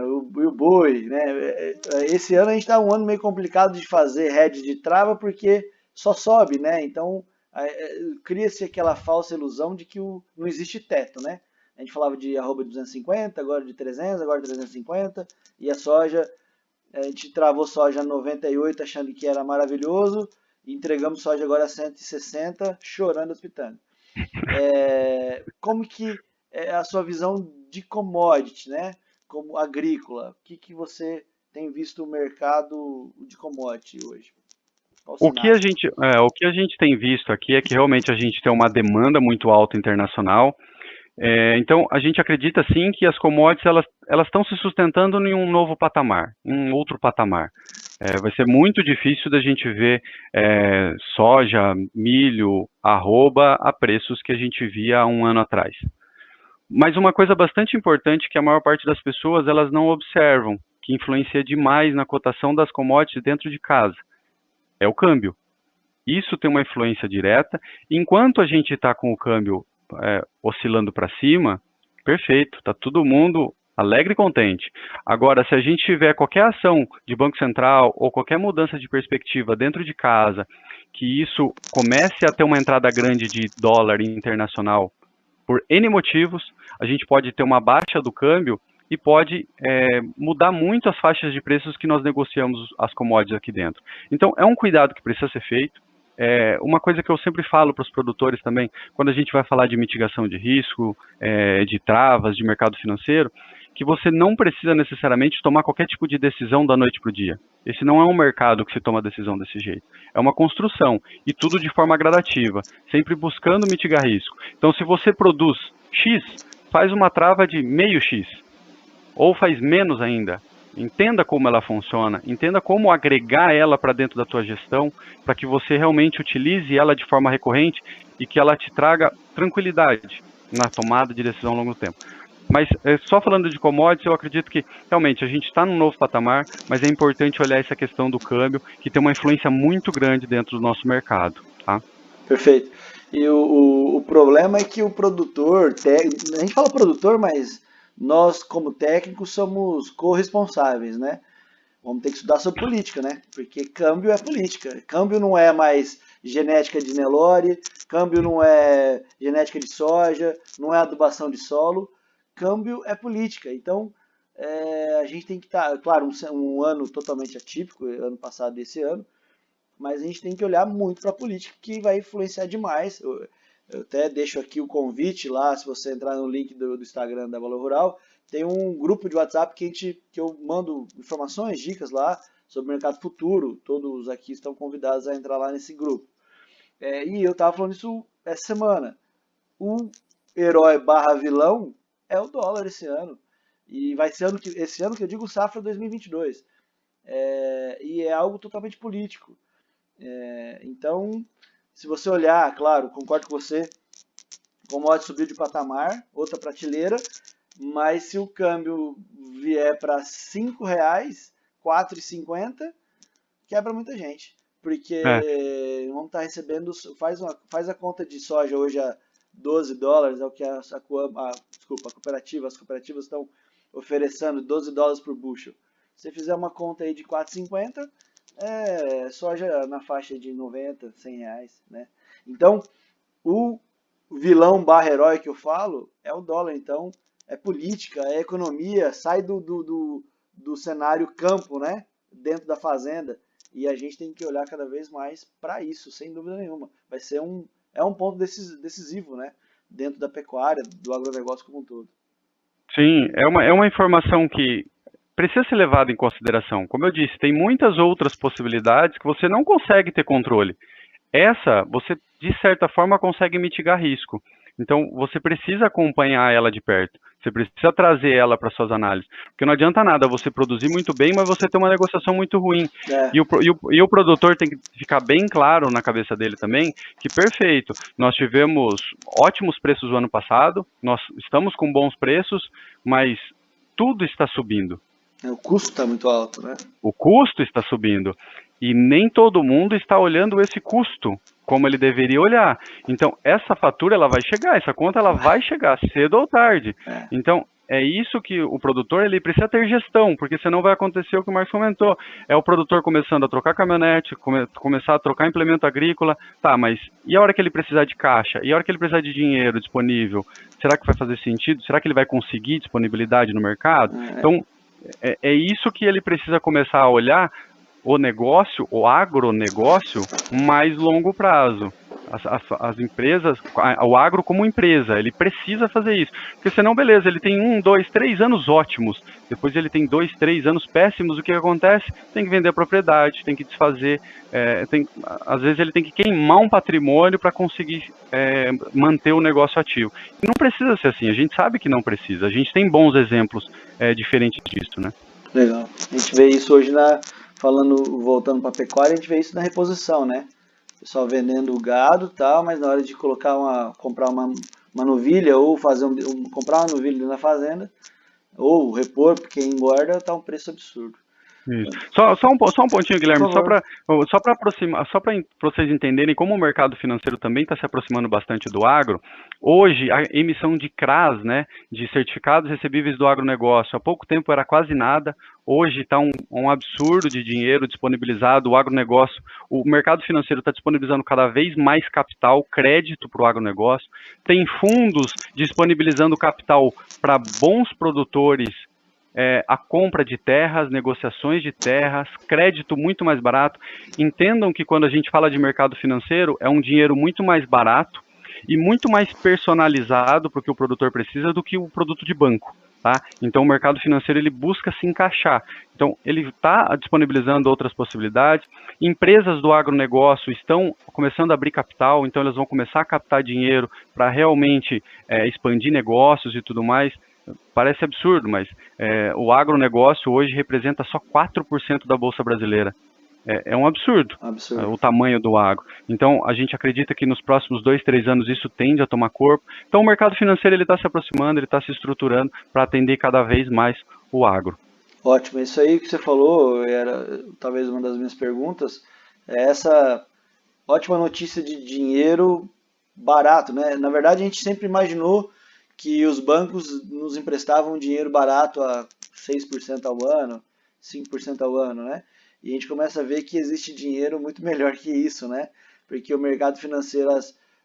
O boi, né? Esse ano a gente está um ano meio complicado de fazer hedge de trava porque só sobe, né? Então cria-se aquela falsa ilusão de que não existe teto, né? A gente falava de arroba 250, agora de 300, agora 350, e a soja, a gente travou soja a 98 achando que era maravilhoso, e entregamos soja agora a 160, chorando as pitangas. Como que é a sua visão de commodity, né? Como agrícola? O que você tem visto o mercado de commodity hoje? O que a gente tem visto aqui é que realmente a gente tem uma demanda muito alta internacional. Então, a gente acredita sim que as commodities elas estão se sustentando em um novo patamar, em um outro patamar. Vai ser muito difícil da gente ver soja, milho, arroba a preços que a gente via há um ano atrás. Mas uma coisa bastante importante que a maior parte das pessoas elas não observam, que influencia demais na cotação das commodities dentro de casa, é o câmbio. Isso tem uma influência direta. Enquanto a gente está com o câmbio oscilando para cima, perfeito, está todo mundo alegre e contente. Agora, se a gente tiver qualquer ação de Banco Central ou qualquer mudança de perspectiva dentro de casa, que isso comece a ter uma entrada grande de dólar internacional por N motivos, a gente pode ter uma baixa do câmbio e pode mudar muito as faixas de preços que nós negociamos as commodities aqui dentro. Então, é um cuidado que precisa ser feito. Uma coisa que eu sempre falo para os produtores também, quando a gente vai falar de mitigação de risco, de travas, de mercado financeiro, que você não precisa necessariamente tomar qualquer tipo de decisão da noite para o dia. Esse não é um mercado que se toma decisão desse jeito. É uma construção, e tudo de forma gradativa, sempre buscando mitigar risco. Então, se você produz X, faz uma trava de meio X, ou faz menos ainda. Entenda como ela funciona, entenda como agregar ela para dentro da tua gestão, para que você realmente utilize ela de forma recorrente e que ela te traga tranquilidade na tomada de decisão ao longo do tempo. Mas só falando de commodities, eu acredito que realmente a gente está num novo patamar, mas é importante olhar essa questão do câmbio, que tem uma influência muito grande dentro do nosso mercado. Tá? Perfeito. E o problema é que o produtor, a gente fala produtor, mas nós, como técnicos, somos corresponsáveis, né? Vamos ter que estudar sobre política, né? Porque câmbio é política. Câmbio não é mais genética de Nelore, câmbio não é genética de soja, não é adubação de solo. Câmbio é política. Então, a gente tem que estar, claro, um ano totalmente atípico, ano passado e esse ano, mas a gente tem que olhar muito para a política, que vai influenciar demais. Eu até deixo aqui o convite lá, se você entrar no link do Instagram da Valor Rural, tem um grupo de WhatsApp que eu mando informações, dicas lá sobre o mercado futuro. Todos aqui estão convidados a entrar lá nesse grupo. E eu estava falando isso essa semana. O herói barra vilão é o dólar esse ano. E vai ser esse ano que eu digo safra 2022. E é algo totalmente político. Então, se você olhar, claro, concordo com você, o commodity subiu de patamar, outra prateleira, mas se o câmbio vier para R$ 5,00, R$ 4,50, quebra muita gente. Porque vamos estar recebendo, faz a conta de soja hoje a $12, é o que as cooperativas estão oferecendo, $12 por bushel. Se você fizer uma conta aí de 4,50, soja na faixa de 90, 100 reais, né? Então, o vilão barra herói que eu falo é o dólar. Então, é política, é economia, sai do cenário campo, né? Dentro da fazenda. E a gente tem que olhar cada vez mais para isso, sem dúvida nenhuma. Vai ser um ponto decisivo, né? Dentro da pecuária, do agronegócio como um todo. Sim, é uma informação que precisa ser levado em consideração. Como eu disse, tem muitas outras possibilidades que você não consegue ter controle. Essa, você, de certa forma, consegue mitigar risco. Então, você precisa acompanhar ela de perto. Você precisa trazer ela para suas análises. Porque não adianta nada você produzir muito bem, mas você ter uma negociação muito ruim. E o produtor tem que ficar bem claro na cabeça dele também que, perfeito, nós tivemos ótimos preços no ano passado, nós estamos com bons preços, mas tudo está subindo. O custo está muito alto, né? O custo está subindo. E nem todo mundo está olhando esse custo como ele deveria olhar. Então, essa fatura ela vai chegar, essa conta ela vai chegar cedo ou tarde. Então, é isso que o produtor ele precisa ter gestão, porque senão vai acontecer o que o Marcos comentou. É o produtor começando a trocar caminhonete, começar a trocar implemento agrícola. Tá, mas e a hora que ele precisar de caixa? E a hora que ele precisar de dinheiro disponível? Será que vai fazer sentido? Será que ele vai conseguir disponibilidade no mercado? Então, é isso que ele precisa começar a olhar o negócio, o agronegócio, mais longo prazo. As empresas, o agro como empresa, ele precisa fazer isso. Porque senão, beleza, ele tem 1, 2, 3 anos ótimos, depois ele tem 2, 3 anos péssimos, o que acontece? Tem que vender a propriedade, tem que desfazer, às vezes ele tem que queimar um patrimônio para conseguir manter o negócio ativo. E não precisa ser assim, a gente sabe que não precisa, a gente tem bons exemplos diferentes disso, né? Legal. A gente vê isso hoje voltando para a pecuária, a gente vê isso na reposição, né? O pessoal vendendo o gado e tal, mas na hora de comprar uma novilha ou comprar uma novilha na fazenda, ou repor, porque engorda, tá um preço absurdo. Isso. Só um pontinho, Guilherme, só para aproximar, só para vocês entenderem como o mercado financeiro também está se aproximando bastante do agro. Hoje, a emissão de CRAs, né, de certificados recebíveis do agronegócio, há pouco tempo era quase nada. Hoje está um absurdo de dinheiro disponibilizado. O agronegócio, o mercado financeiro está disponibilizando cada vez mais capital, crédito para o agronegócio. Tem fundos disponibilizando capital para bons produtores, a compra de terras, negociações de terras, crédito muito mais barato. Entendam que quando a gente fala de mercado financeiro, é um dinheiro muito mais barato e muito mais personalizado para o que o produtor precisa do que o produto de banco. tá? Então, o mercado financeiro, ele busca se encaixar. Então, ele está disponibilizando outras possibilidades. Empresas do agronegócio estão começando a abrir capital, então elas vão começar a captar dinheiro para realmente expandir negócios e tudo mais. Parece absurdo, mas o agronegócio hoje representa só 4% da Bolsa Brasileira. É um absurdo, o tamanho do agro. Então, a gente acredita que nos próximos 2, 3 anos isso tende a tomar corpo. Então, o mercado financeiro está se aproximando, ele está se estruturando para atender cada vez mais o agro. Ótimo, isso aí que você falou era talvez uma das minhas perguntas. É essa ótima notícia de dinheiro barato, né? Na verdade, a gente sempre imaginou que os bancos nos emprestavam dinheiro barato a 6% ao ano, 5% ao ano, né? E a gente começa a ver que existe dinheiro muito melhor que isso, né? Porque o mercado financeiro,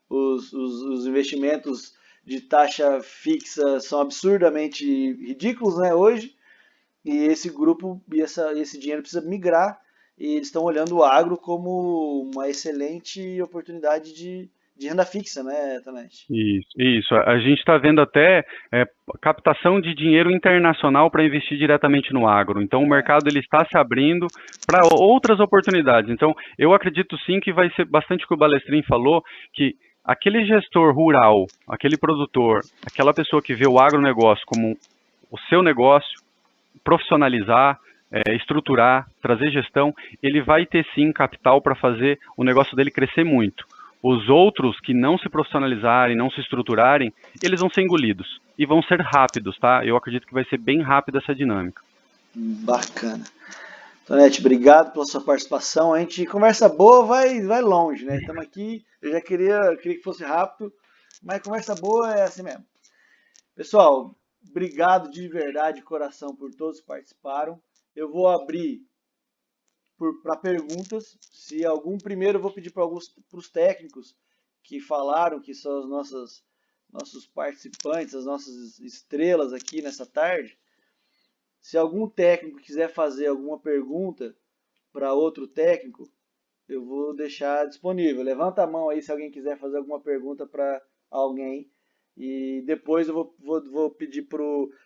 os investimentos de taxa fixa são absurdamente ridículos, né, hoje, e esse grupo, esse dinheiro precisa migrar, e eles estão olhando o agro como uma excelente oportunidade de renda fixa, né, Tanete? Isso. A gente está vendo até captação de dinheiro internacional para investir diretamente no agro. Então, o mercado ele está se abrindo para outras oportunidades. Então, eu acredito sim que vai ser bastante o que o Balestrin falou, que aquele gestor rural, aquele produtor, aquela pessoa que vê o agronegócio como o seu negócio, profissionalizar, estruturar, trazer gestão, ele vai ter sim capital para fazer o negócio dele crescer muito. Os outros que não se profissionalizarem, não se estruturarem, eles vão ser engolidos e vão ser rápidos, tá? Eu acredito que vai ser bem rápida essa dinâmica. Bacana. Tonete, obrigado pela sua participação. A gente conversa boa, vai longe, né? Estamos aqui, eu já queria que fosse rápido, mas conversa boa é assim mesmo. Pessoal, obrigado de verdade, de coração, por todos que participaram. Eu vou abrir para perguntas. Se algum primeiro, eu vou pedir para os técnicos que falaram, que são os nossos participantes, as nossas estrelas aqui nessa tarde. Se algum técnico quiser fazer alguma pergunta para outro técnico, eu vou deixar disponível. Levanta a mão aí se alguém quiser fazer alguma pergunta para alguém. E depois eu vou pedir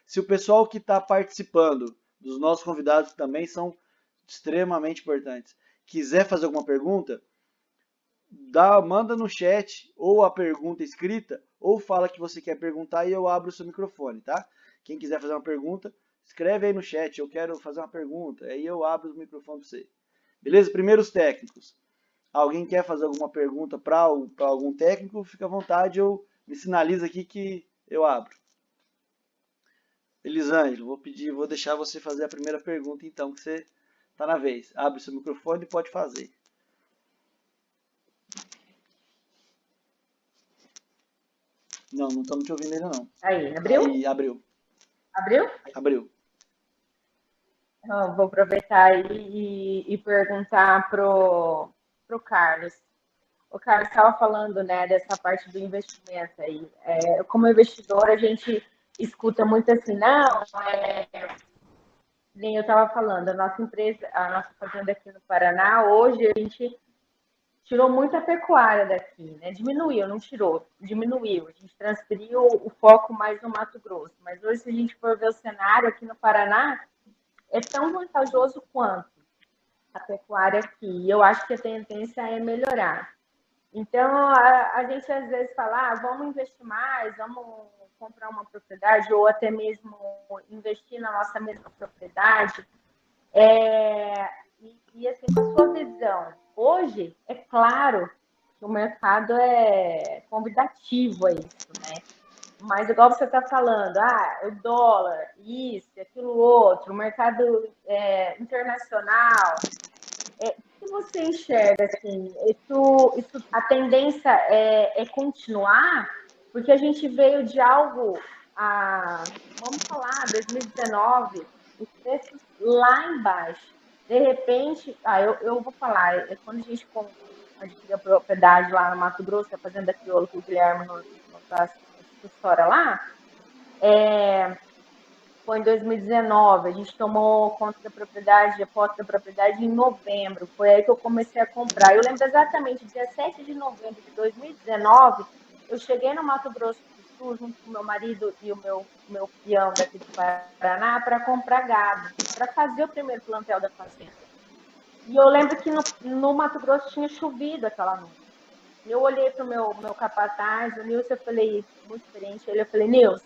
se o pessoal que está participando, dos nossos convidados que também são extremamente importantes, quiser fazer alguma pergunta, manda no chat ou a pergunta escrita, ou fala que você quer perguntar e eu abro o seu microfone, tá? Quem quiser fazer uma pergunta, escreve aí no chat, eu quero fazer uma pergunta, aí eu abro o microfone para você. Beleza? Primeiro os técnicos. Alguém quer fazer alguma pergunta para algum técnico, fica à vontade, me sinaliza aqui que eu abro. Elisângelo, vou deixar você fazer a primeira pergunta então, que você está na vez. Abre seu microfone e pode fazer. Não estamos te ouvindo ainda não. Aí, abriu? Aí, abriu. Abriu? Abriu. Então, vou aproveitar aí e perguntar pro Carlos. O Carlos estava falando, né, dessa parte do investimento aí. Como investidor, a gente escuta muito assim, não, nem eu estava falando, a nossa empresa, a nossa fazenda aqui no Paraná, hoje a gente tirou muita pecuária daqui, né? Diminuiu, não tirou, diminuiu. A gente transferiu o foco mais no Mato Grosso. Mas hoje, se a gente for ver o cenário aqui no Paraná, é tão vantajoso quanto a pecuária aqui. E eu acho que a tendência é melhorar. Então, a gente às vezes fala, vamos investir mais, vamos comprar uma propriedade, ou até mesmo investir na nossa mesma propriedade. E assim, com a sua visão, hoje, é claro que o mercado é convidativo a isso, né? Mas igual você está falando, o dólar, isso, aquilo outro, o mercado internacional, o que você enxerga, assim, a tendência é continuar? Porque a gente veio de algo, vamos falar, 2019, os preços lá embaixo. De repente, eu vou falar, quando a gente adquiriu a propriedade lá no Mato Grosso, a fazenda crioulo que o Guilherme nos história lá, foi em 2019, a gente tomou conta da propriedade, a posse da propriedade em novembro, foi aí que eu comecei a comprar. Eu lembro exatamente, dia 7 de novembro de 2019, eu cheguei no Mato Grosso do Sul, junto com o meu marido e o meu peão daqui do Paraná, para comprar gado, para fazer o primeiro plantel da fazenda. E eu lembro que no Mato Grosso tinha chovido aquela noite. Eu olhei para o meu capataz, o Nilson, eu falei, muito experiente, eu falei, Nilson,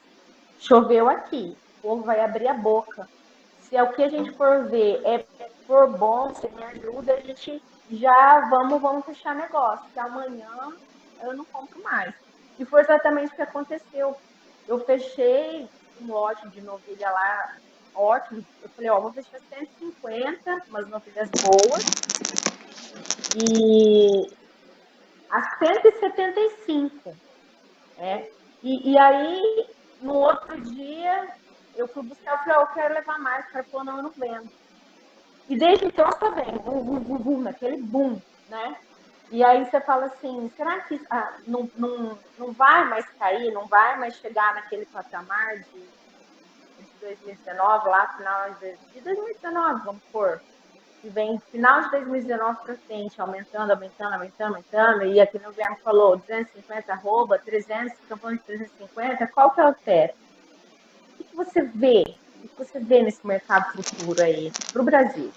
choveu aqui, o povo vai abrir a boca. Se é o que a gente for ver é for bom, você me ajuda, a gente já vamos fechar negócio, que amanhã eu não compro mais. E foi exatamente o que aconteceu. Eu fechei um lote de novilha lá, ótimo. Eu falei, ó, vou fechar 150, umas novilhas boas. E a 175. E aí, no outro dia, eu fui buscar, eu falei, eu quero levar mais. O cara falou, não, eu não vendo. E desde então, eu tô vendo, naquele boom, né? E aí você fala assim, será que não vai mais cair, não vai mais chegar naquele patamar de 2019, lá, final de 2019, vamos pôr, que vem final de 2019 para frente, aumentando, e aqui no Guilherme falou, 250 arroba, 300, campanha de 350, qual que é o teto? O que você vê? O que você vê nesse mercado futuro aí, para o Brasil,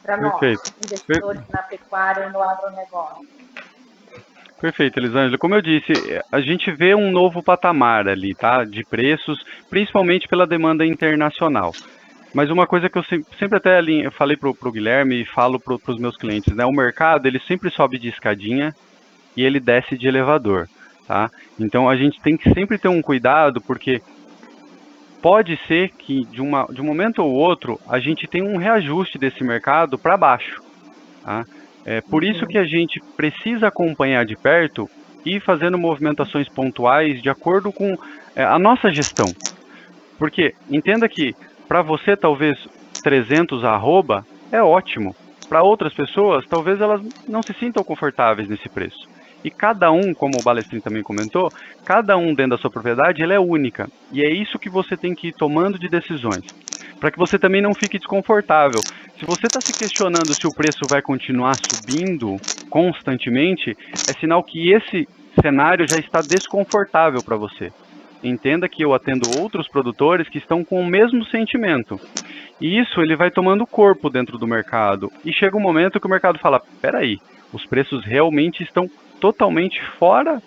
para nós, investidores na pecuária e no agronegócio? Perfeito, Elisângela. Como eu disse, a gente vê um novo patamar ali, tá? De preços, principalmente pela demanda internacional. Mas uma coisa que eu sempre até eu falei pro Guilherme e falo pros meus clientes, né? O mercado, ele sempre sobe de escadinha e ele desce de elevador, tá? Então a gente tem que sempre ter um cuidado, porque pode ser que de um momento ou outro a gente tenha um reajuste desse mercado para baixo, tá? É por isso que a gente precisa acompanhar de perto e fazendo movimentações pontuais de acordo com a nossa gestão. Porque entenda que para você talvez 300 arroba é ótimo. Para outras pessoas, talvez elas não se sintam confortáveis nesse preço. E cada um, como o Balestrin também comentou, cada um dentro da sua propriedade, ela é única. E é isso que você tem que ir tomando de decisões, para que você também não fique desconfortável. Se você está se questionando se o preço vai continuar subindo constantemente, é sinal que esse cenário já está desconfortável para você. Entenda que eu atendo outros produtores que estão com o mesmo sentimento. E isso ele vai tomando corpo dentro do mercado. E chega um momento que o mercado fala, peraí, os preços realmente estão totalmente fora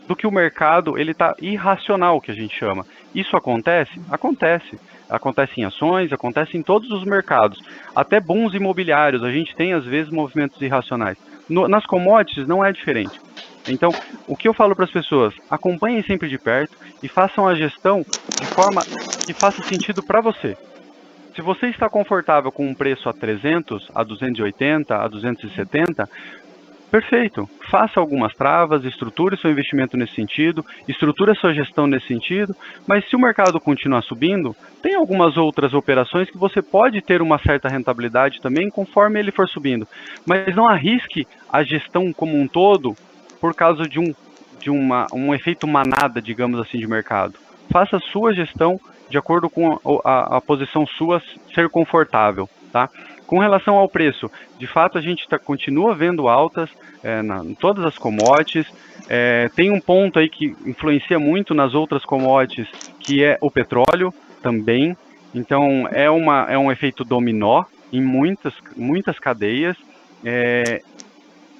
do que o mercado, ele está irracional, que a gente chama. Isso acontece? Acontece. Acontece em ações, acontece em todos os mercados. Até bons imobiliários, a gente tem às vezes movimentos irracionais. Nas commodities não é diferente. Então, o que eu falo para as pessoas, acompanhem sempre de perto e façam a gestão de forma que faça sentido para você. Se você está confortável com um preço a 300, a 280, a 270, perfeito. Faça algumas travas, estruture seu investimento nesse sentido, estruture a sua gestão nesse sentido, mas se o mercado continuar subindo, tem algumas outras operações que você pode ter uma certa rentabilidade também conforme ele for subindo. Mas não arrisque a gestão como um todo por causa de um efeito manada, digamos assim, de mercado. Faça a sua gestão de acordo com a posição sua ser confortável, tá? Com relação ao preço, de fato a gente continua vendo altas em todas as commodities. Tem um ponto aí que influencia muito nas outras commodities, que é o petróleo também. Então é um efeito dominó em muitas cadeias.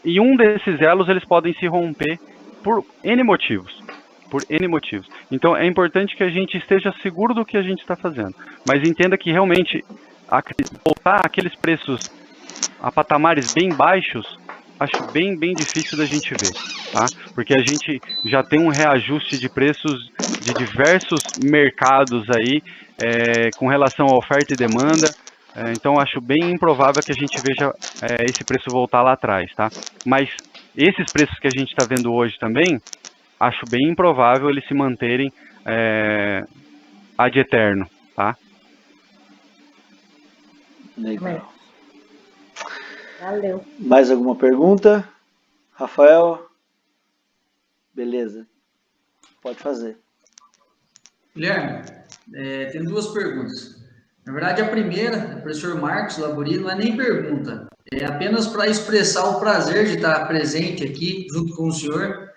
E um desses elos eles podem se romper por N motivos. Então é importante que a gente esteja seguro do que a gente está fazendo. Mas entenda que realmente voltar aqueles preços a patamares bem baixos, acho bem difícil da gente ver, tá? Porque a gente já tem um reajuste de preços de diversos mercados aí, com relação à oferta e demanda. Então acho bem improvável que a gente veja esse preço voltar lá atrás, tá? Mas esses preços que a gente está vendo hoje também, acho bem improvável eles se manterem ad eterno, tá? Legal. Valeu. Mais alguma pergunta? Rafael? Beleza. Pode fazer. Guilherme, tem duas perguntas. Na verdade, a primeira, o professor Marcos Labori, não é nem pergunta. É apenas para expressar o prazer de estar presente aqui junto com o senhor.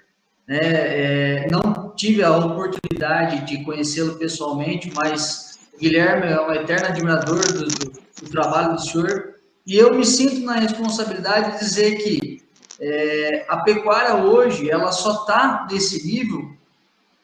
Não tive a oportunidade de conhecê-lo pessoalmente, mas o Guilherme é um eterno admirador do trabalho do senhor, e eu me sinto na responsabilidade de dizer que a pecuária hoje, ela só está nesse nível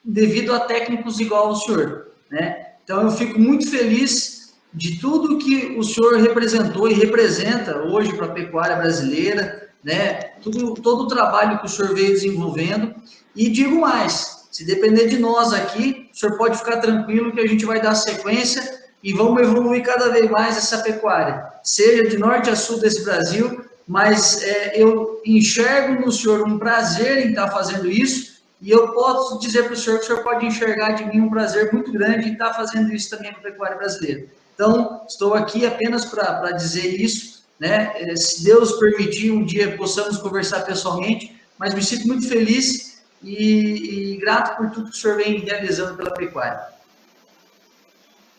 devido a técnicos igual ao senhor, né? Então, eu fico muito feliz de tudo que o senhor representou e representa hoje para a pecuária brasileira, né? Todo o trabalho que o senhor veio desenvolvendo. E digo mais, se depender de nós aqui, o senhor pode ficar tranquilo que a gente vai dar sequência e vamos evoluir cada vez mais essa pecuária, seja de norte a sul desse Brasil, mas eu enxergo no senhor um prazer em estar fazendo isso, e eu posso dizer para o senhor que o senhor pode enxergar de mim um prazer muito grande em estar fazendo isso também para a pecuária brasileira. Então, estou aqui apenas para dizer isso, né? Se Deus permitir, um dia possamos conversar pessoalmente, mas me sinto muito feliz e grato por tudo que o senhor vem realizando pela pecuária.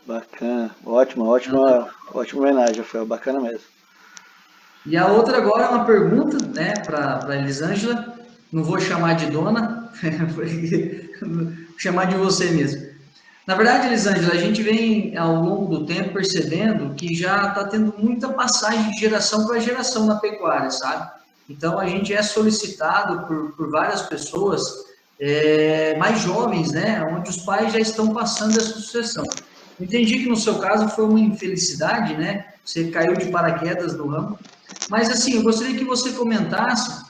Bacana, ótima homenagem, Rafael, bacana mesmo. E a outra agora é uma pergunta, né, para a Elisângela, não vou chamar de dona, vou chamar de você mesmo. Na verdade, Elisângela, a gente vem ao longo do tempo percebendo que já está tendo muita passagem de geração para geração na pecuária, sabe? Então, a gente é solicitado por várias pessoas mais jovens, né, onde os pais já estão passando essa sucessão. Entendi que no seu caso foi uma infelicidade, né? Você caiu de paraquedas no ramo. Mas, assim, eu gostaria que você comentasse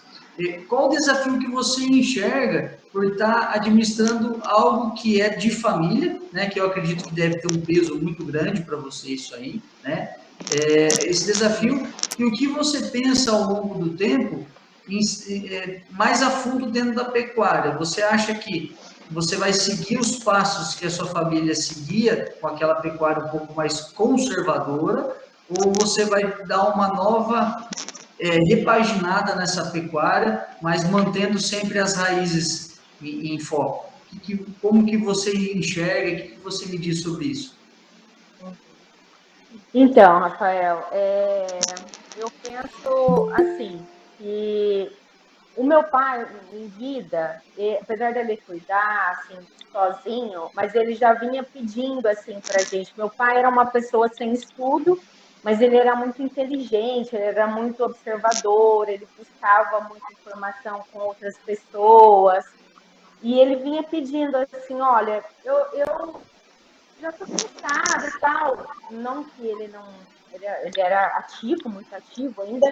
qual o desafio que você enxerga por estar administrando algo que é de família, né? Que eu acredito que deve ter um peso muito grande para você isso aí, né? Esse desafio e o que você pensa ao longo do tempo mais a fundo dentro da pecuária. Você acha que você vai seguir os passos que a sua família seguia com aquela pecuária um pouco mais conservadora, ou você vai dar uma nova repaginada nessa pecuária, mas mantendo sempre as raízes em foco? Como que você enxerga? O que você me diz sobre isso? Então, Rafael, eu penso assim, que o meu pai, em vida, apesar dele cuidar, assim, sozinho, mas ele já vinha pedindo, assim, pra gente. Meu pai era uma pessoa sem estudo, mas ele era muito inteligente, ele era muito observador, ele buscava muita informação com outras pessoas, e ele vinha pedindo, assim, olha, eu já estou cansada e tal. Não que ele não... Ele era ativo, muito ativo ainda,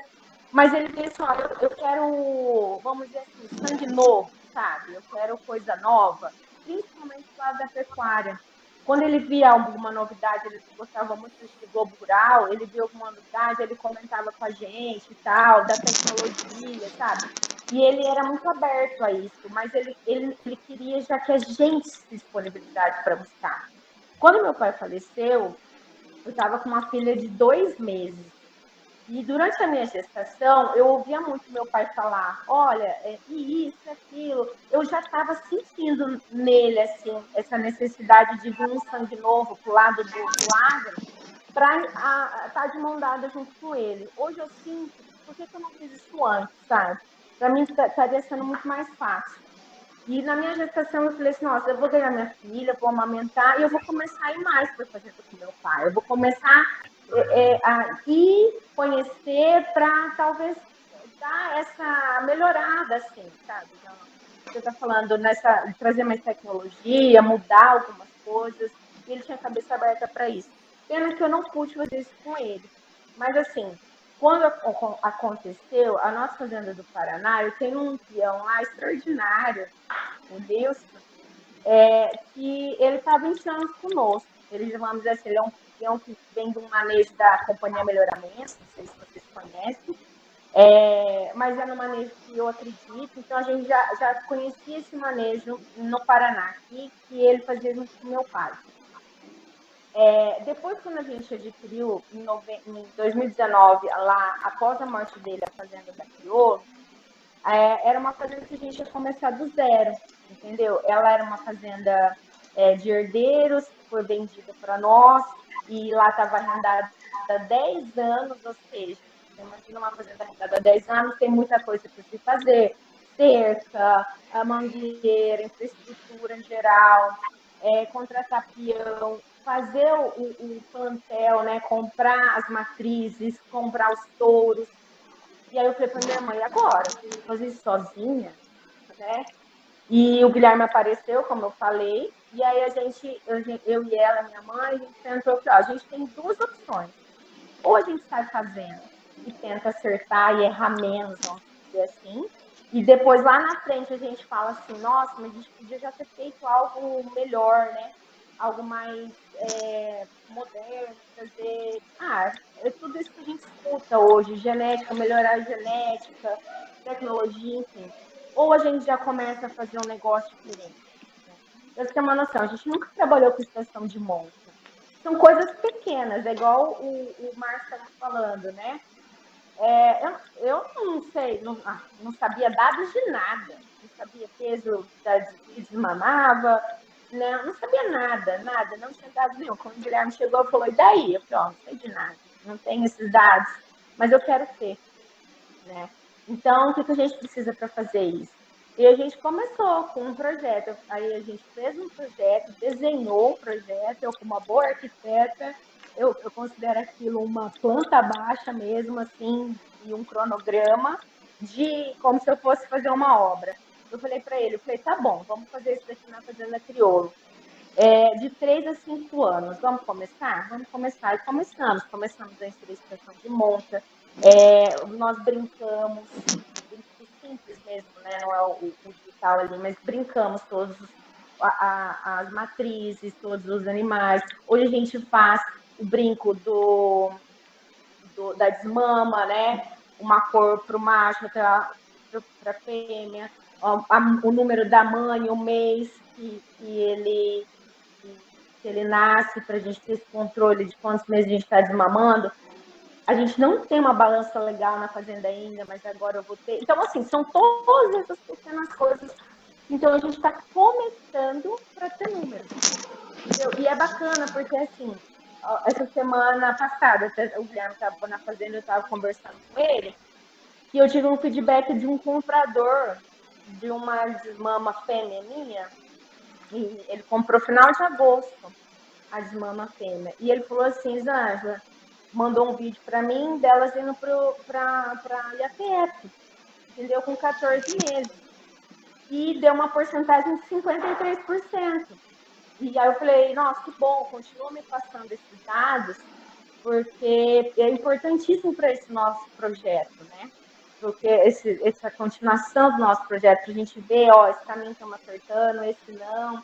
mas ele disse, olha, eu quero, vamos dizer assim, sangue novo, sabe? Eu quero coisa nova, principalmente do lado da pecuária. Quando ele via alguma novidade, ele gostava muito de Globo Rural, ele via alguma novidade, ele comentava com a gente e tal, da tecnologia, sabe? E ele era muito aberto a isso, mas ele queria já que a gente se disponibilizasse para buscar. Quando meu pai faleceu, eu estava com uma filha de 2 meses. E durante a minha gestação, eu ouvia muito meu pai falar, olha, e isso, aquilo. Eu já estava sentindo nele, assim, essa necessidade de vir um sangue novo para o lado do agro, para estar de mão dada junto com ele. Hoje eu sinto, por que eu não fiz isso antes, sabe? Para mim estaria sendo muito mais fácil. E na minha gestação eu falei assim, nossa, eu vou ganhar minha filha, vou amamentar e eu vou começar a ir mais para fazer com meu pai. Eu vou começar a ir conhecer para talvez dar essa melhorada, assim, sabe? Então, você está falando nessa trazer mais tecnologia, mudar algumas coisas, e ele tinha a cabeça aberta para isso. Pena que eu não pude fazer isso com ele. Mas assim, quando aconteceu, a nossa fazenda do Paraná, eu tenho um peão lá extraordinário, o Nilson, que ele está há 20 anos conosco. Ele, vamos dizer assim, ele é um peão que vem de um manejo da Companhia Melhoramento, não sei se vocês conhecem, mas é no manejo que eu acredito. Então, a gente já conhecia esse manejo no Paraná, aqui, que ele fazia junto com meu pai. Depois, quando a gente adquiriu, em 2019, lá, após a morte dele, a fazenda da Crioulo, era uma fazenda que a gente ia começar do zero, entendeu? Ela era uma fazenda de herdeiros, que foi vendida para nós, e lá estava arrendada há 10 anos, ou seja, você imagina uma fazenda arrendada há 10 anos, tem muita coisa para se fazer, cerca, a mangueira, infraestrutura em geral, contratar peão, fazer o plantel, né? Comprar as matrizes, comprar os touros. E aí eu falei para minha mãe, agora? Fazer isso sozinha, né? E o Guilherme apareceu, como eu falei, e aí eu e ela, minha mãe, a gente sentou e falou, a gente tem duas opções. Ou a gente sai fazendo e tenta acertar e errar menos, vamos dizer assim, e depois lá na frente a gente fala assim, nossa, mas a gente podia já ter feito algo melhor, né? Algo mais moderno, trazer... é tudo isso que a gente escuta hoje, genética, melhorar a genética, tecnologia, enfim. Ou a gente já começa a fazer um negócio diferente. Né? Pra você ter uma noção, a gente nunca trabalhou com estação de monta. São coisas pequenas, é igual o Márcio estava falando, né? Eu não sei, não sabia dados de nada. Não sabia peso que desmamava, né? Não sabia nada, não tinha dados nenhum. Quando o Guilherme chegou e falou, e daí? Eu falei, não sei de nada, não tenho esses dados, mas eu quero ter, né? Então, o que a gente precisa para fazer isso? E a gente começou com um projeto, aí a gente fez um projeto, desenhou um projeto, eu como uma boa arquiteta, eu considero aquilo uma planta baixa mesmo, assim, e um cronograma de como se eu fosse fazer uma obra. Eu falei para ele, tá bom, vamos fazer isso daqui na Fazenda Crioulo. De 3 a 5 anos, vamos começar? Vamos começar. E começamos a inserir estação de monta, nós brincamos, simples mesmo, né? Não é o digital ali, mas brincamos todos as matrizes, todos os animais. Hoje a gente faz o brinco da desmama, né? Uma cor para o macho, outra para a fêmea, o número da mãe, o mês que ele nasce, para a gente ter esse controle de quantos meses a gente está desmamando. A gente não tem uma balança legal na fazenda ainda, mas agora eu vou ter. Então, assim, são todas essas pequenas coisas. Então, a gente está começando para ter números. Entendeu? E é bacana, porque, assim, essa semana passada, o Guilherme estava na fazenda, eu estava conversando com ele, e eu tive um feedback de um comprador de uma desmama fêmea minha, e ele comprou final de agosto a desmama fêmea. E ele falou assim, Zângela, mandou um vídeo para mim delas indo para IATF, entendeu? Com 14 meses. E deu uma porcentagem de 53%. E aí eu falei, nossa, que bom, continua me passando esses dados, porque é importantíssimo para esse nosso projeto, né? Porque essa continuação do nosso projeto, a gente vê, esse caminho estamos acertando, esse não.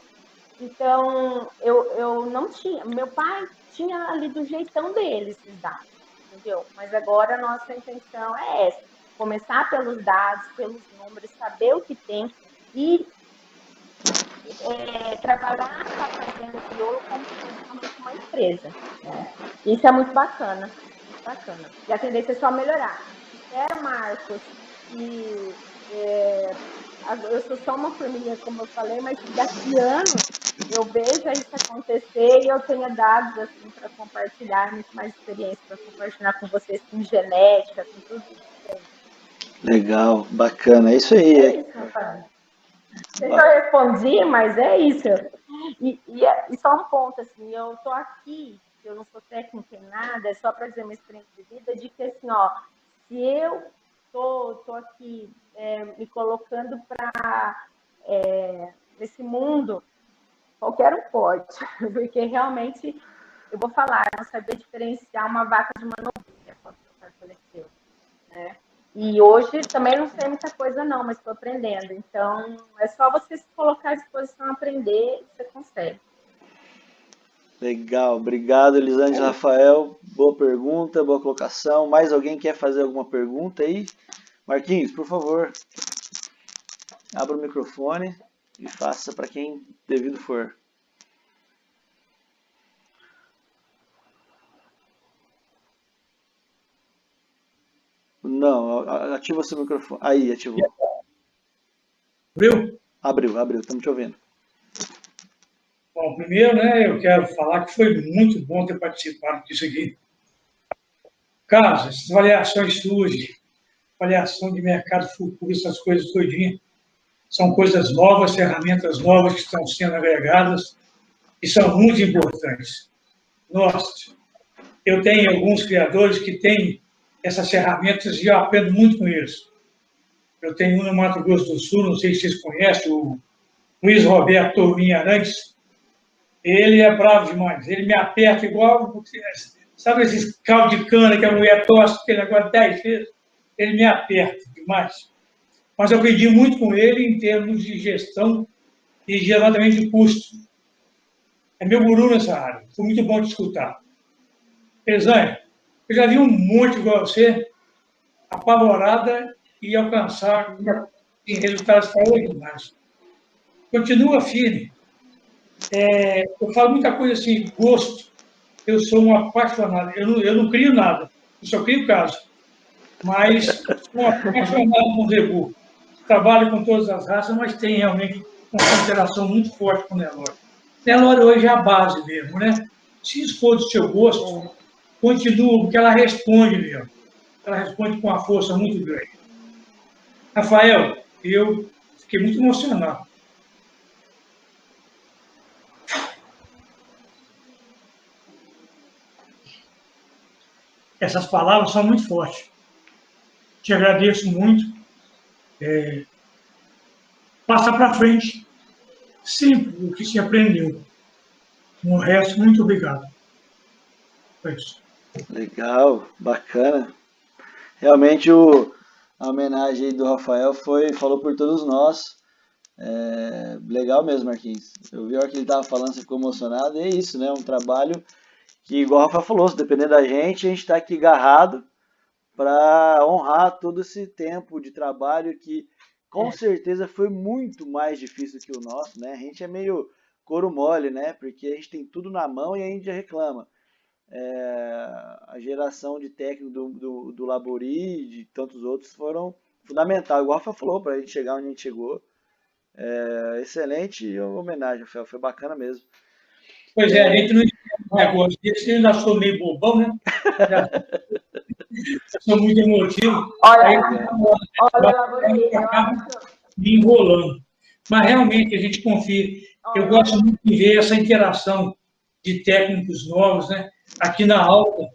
Então, eu não tinha. Meu pai tinha ali do jeitão dele esses dados, entendeu? Mas agora a nossa intenção é essa: começar pelos dados, pelos números, saber o que tem e trabalhar com a Fazenda Crioulo como se fosse realmente uma empresa. Né? Isso é muito bacana, muito bacana. E a tendência é só melhorar. Espero, Marcos, que eu sou só uma formiga, como eu falei, mas daqui anos eu veja isso acontecer e eu tenha dados assim para compartilhar, muito mais experiência para compartilhar com vocês, com genética, com tudo isso. Legal, bacana, é isso aí. É isso, Rafael. Eu respondi, mas é isso. E só um ponto, assim, eu tô aqui, eu não sou técnica em nada, é só para dizer uma experiência de vida, de que, assim, se eu tô aqui me colocando para nesse mundo, qualquer um pode, porque realmente, eu vou falar, não saber diferenciar uma vaca de uma novilha, quando meu pai faleceu, né? E hoje também não sei muita coisa não, mas estou aprendendo. Então, é só você se colocar à disposição a aprender, você consegue. Legal, obrigado, Elisângela Rafael. Boa pergunta, boa colocação. Mais alguém quer fazer alguma pergunta aí? Marquinhos, por favor, abra o microfone e faça para quem devido for. Não, ativa seu microfone. Aí, ativou. Abriu? Abriu, estamos te ouvindo. Bom, primeiro, né, eu quero falar que foi muito bom ter participado disso aqui. Caso essas avaliações surgem avaliação de mercado futuro, essas coisas todinhas. São coisas novas, ferramentas novas que estão sendo agregadas e são muito importantes. Nossa, eu tenho alguns criadores que têm essas ferramentas e eu aprendo muito com eles. Eu tenho um no Mato Grosso do Sul, não sei se vocês conhecem, o Luiz Roberto Turminha Arantes. Ele é bravo demais, ele me aperta igual, sabe esses caldos de cana que a mulher tosse, que ele agora 10 vezes? Ele me aperta demais. Mas eu aprendi muito com ele em termos de gestão e de levantamento de custo. É meu guru nessa área, foi muito bom te escutar. Elisânia, eu já vi um monte igual você, apavorada e alcançar em resultados extraordinários. Continua firme. Eu falo muita coisa assim, gosto. Eu sou um apaixonado. Eu não crio nada, eu só crio caso. Mas sou um apaixonado por Zebu. Trabalho com todas as raças, mas tem realmente uma consideração muito forte com o Nelore. Nelore hoje é a base mesmo, né? Se isso for do seu gosto, continua, porque ela responde mesmo. Ela responde com uma força muito grande. Rafael, eu fiquei muito emocionado. Essas palavras são muito fortes. Te agradeço muito. Passa para frente sempre o que se aprendeu. No resto, muito obrigado. Foi isso. Legal, bacana. Realmente a homenagem aí do Rafael falou por todos nós. Legal mesmo, Marquinhos. Eu vi a hora que ele estava falando, você ficou emocionado. E é isso, né? Um trabalho que, igual o Rafa falou, se depender da gente, a gente está aqui agarrado para honrar todo esse tempo de trabalho que, com certeza, foi muito mais difícil que o nosso, né? A gente é meio couro mole, né? Porque a gente tem tudo na mão e a gente já reclama. A geração de técnico do Labori e de tantos outros foram fundamental, igual o Rafa falou, para a gente chegar onde a gente chegou. Excelente homenagem, Rafael, foi bacana mesmo. Pois a gente não entende o negócio desse, eu ainda sou meio bobão, né? Sou muito emotivo. Aí eu acabo me enrolando. Mas realmente a gente confia. Eu gosto muito de ver essa interação de técnicos novos, né? Aqui na Alta,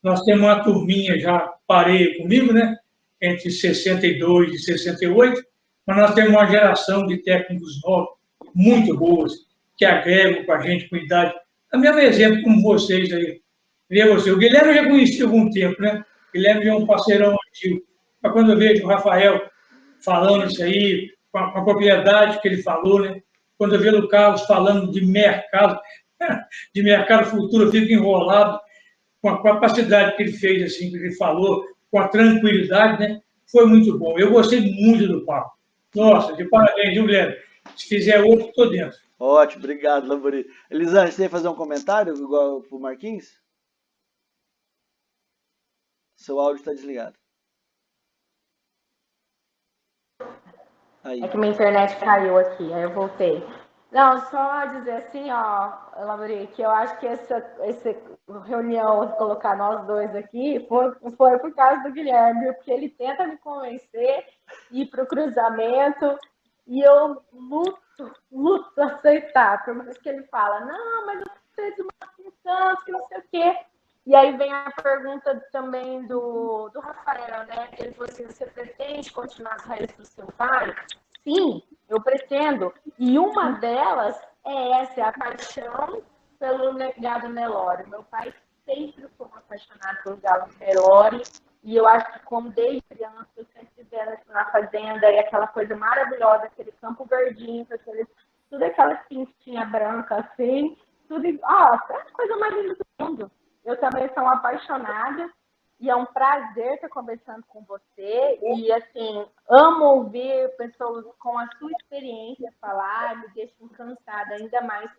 nós temos uma turminha já parei comigo, né? Entre 62 e 68, mas nós temos uma geração de técnicos novos, muito boas, que agregam com a gente, com idade. É o mesmo exemplo como vocês aí. O Guilherme eu já conheci há algum tempo, né? O Guilherme é um parceirão antigo. Mas quando eu vejo o Rafael falando isso aí, com a propriedade que ele falou, né? Quando eu vejo o Carlos falando de mercado futuro, eu fico enrolado com a capacidade que ele fez, assim, que ele falou, com a tranquilidade, né? Foi muito bom. Eu gostei muito do papo. Nossa, de parabéns, viu, Guilherme? Se fizer outro, estou dentro. Ótimo, obrigado, Labori. Elisângela, você ia fazer um comentário igual para o Marquinhos? Seu áudio está desligado. Aí. É que minha internet caiu aqui, aí eu voltei. Não, só dizer assim, ó, Labori, que eu acho que essa reunião, colocar nós dois aqui, foi por causa do Guilherme, porque ele tenta me convencer, ir para o cruzamento, e eu luto aceitar, por mais que ele fala, não, mas eu sei de uma Santos, que não sei o quê. E aí vem a pergunta também do Rafael, né? Ele falou assim, você pretende continuar as raízes do seu pai? Sim, eu pretendo. E uma delas é a paixão pelo legado Nelore. Meu pai sempre foi apaixonado pelo galo Nelore. E eu acho que, como desde criança, eu sempre vendo na fazenda, e aquela coisa maravilhosa, aquele campo verdinho, tudo aquela pintinha branca assim, tudo. É a coisa mais linda do mundo. Eu também sou uma apaixonada e é um prazer estar conversando com você. E, assim, amo ouvir pessoas com a sua experiência falar, me deixa encantada ainda mais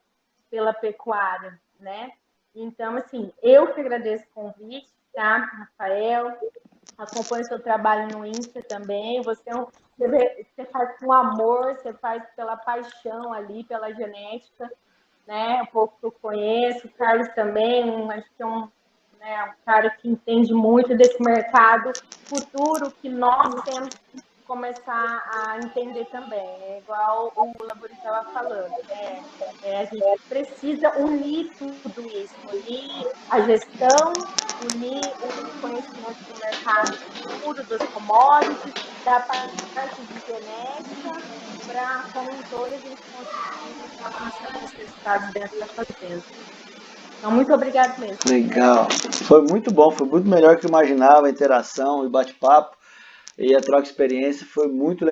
pela pecuária, né? Então, assim, eu que agradeço o convite, tá, Rafael? Acompanho seu trabalho no Insta também. Você faz com amor, você faz pela paixão ali, pela genética, né? Um pouco que eu conheço. O Carlos também, acho que é né? Um cara que entende muito desse mercado futuro que nós temos que começar a entender também. É igual o Labori estava falando, né? A gente precisa unir tudo isso, unir a gestão, unir o conhecimento do mercado futuro, dos commodities, da parte de genética, para, como um todo, a gente conseguir as nossas necessidades dentro da fazenda. Então, muito obrigado mesmo. Legal. Foi muito bom, foi muito melhor que eu imaginava, a interação e bate-papo e a troca de experiência foi muito legal.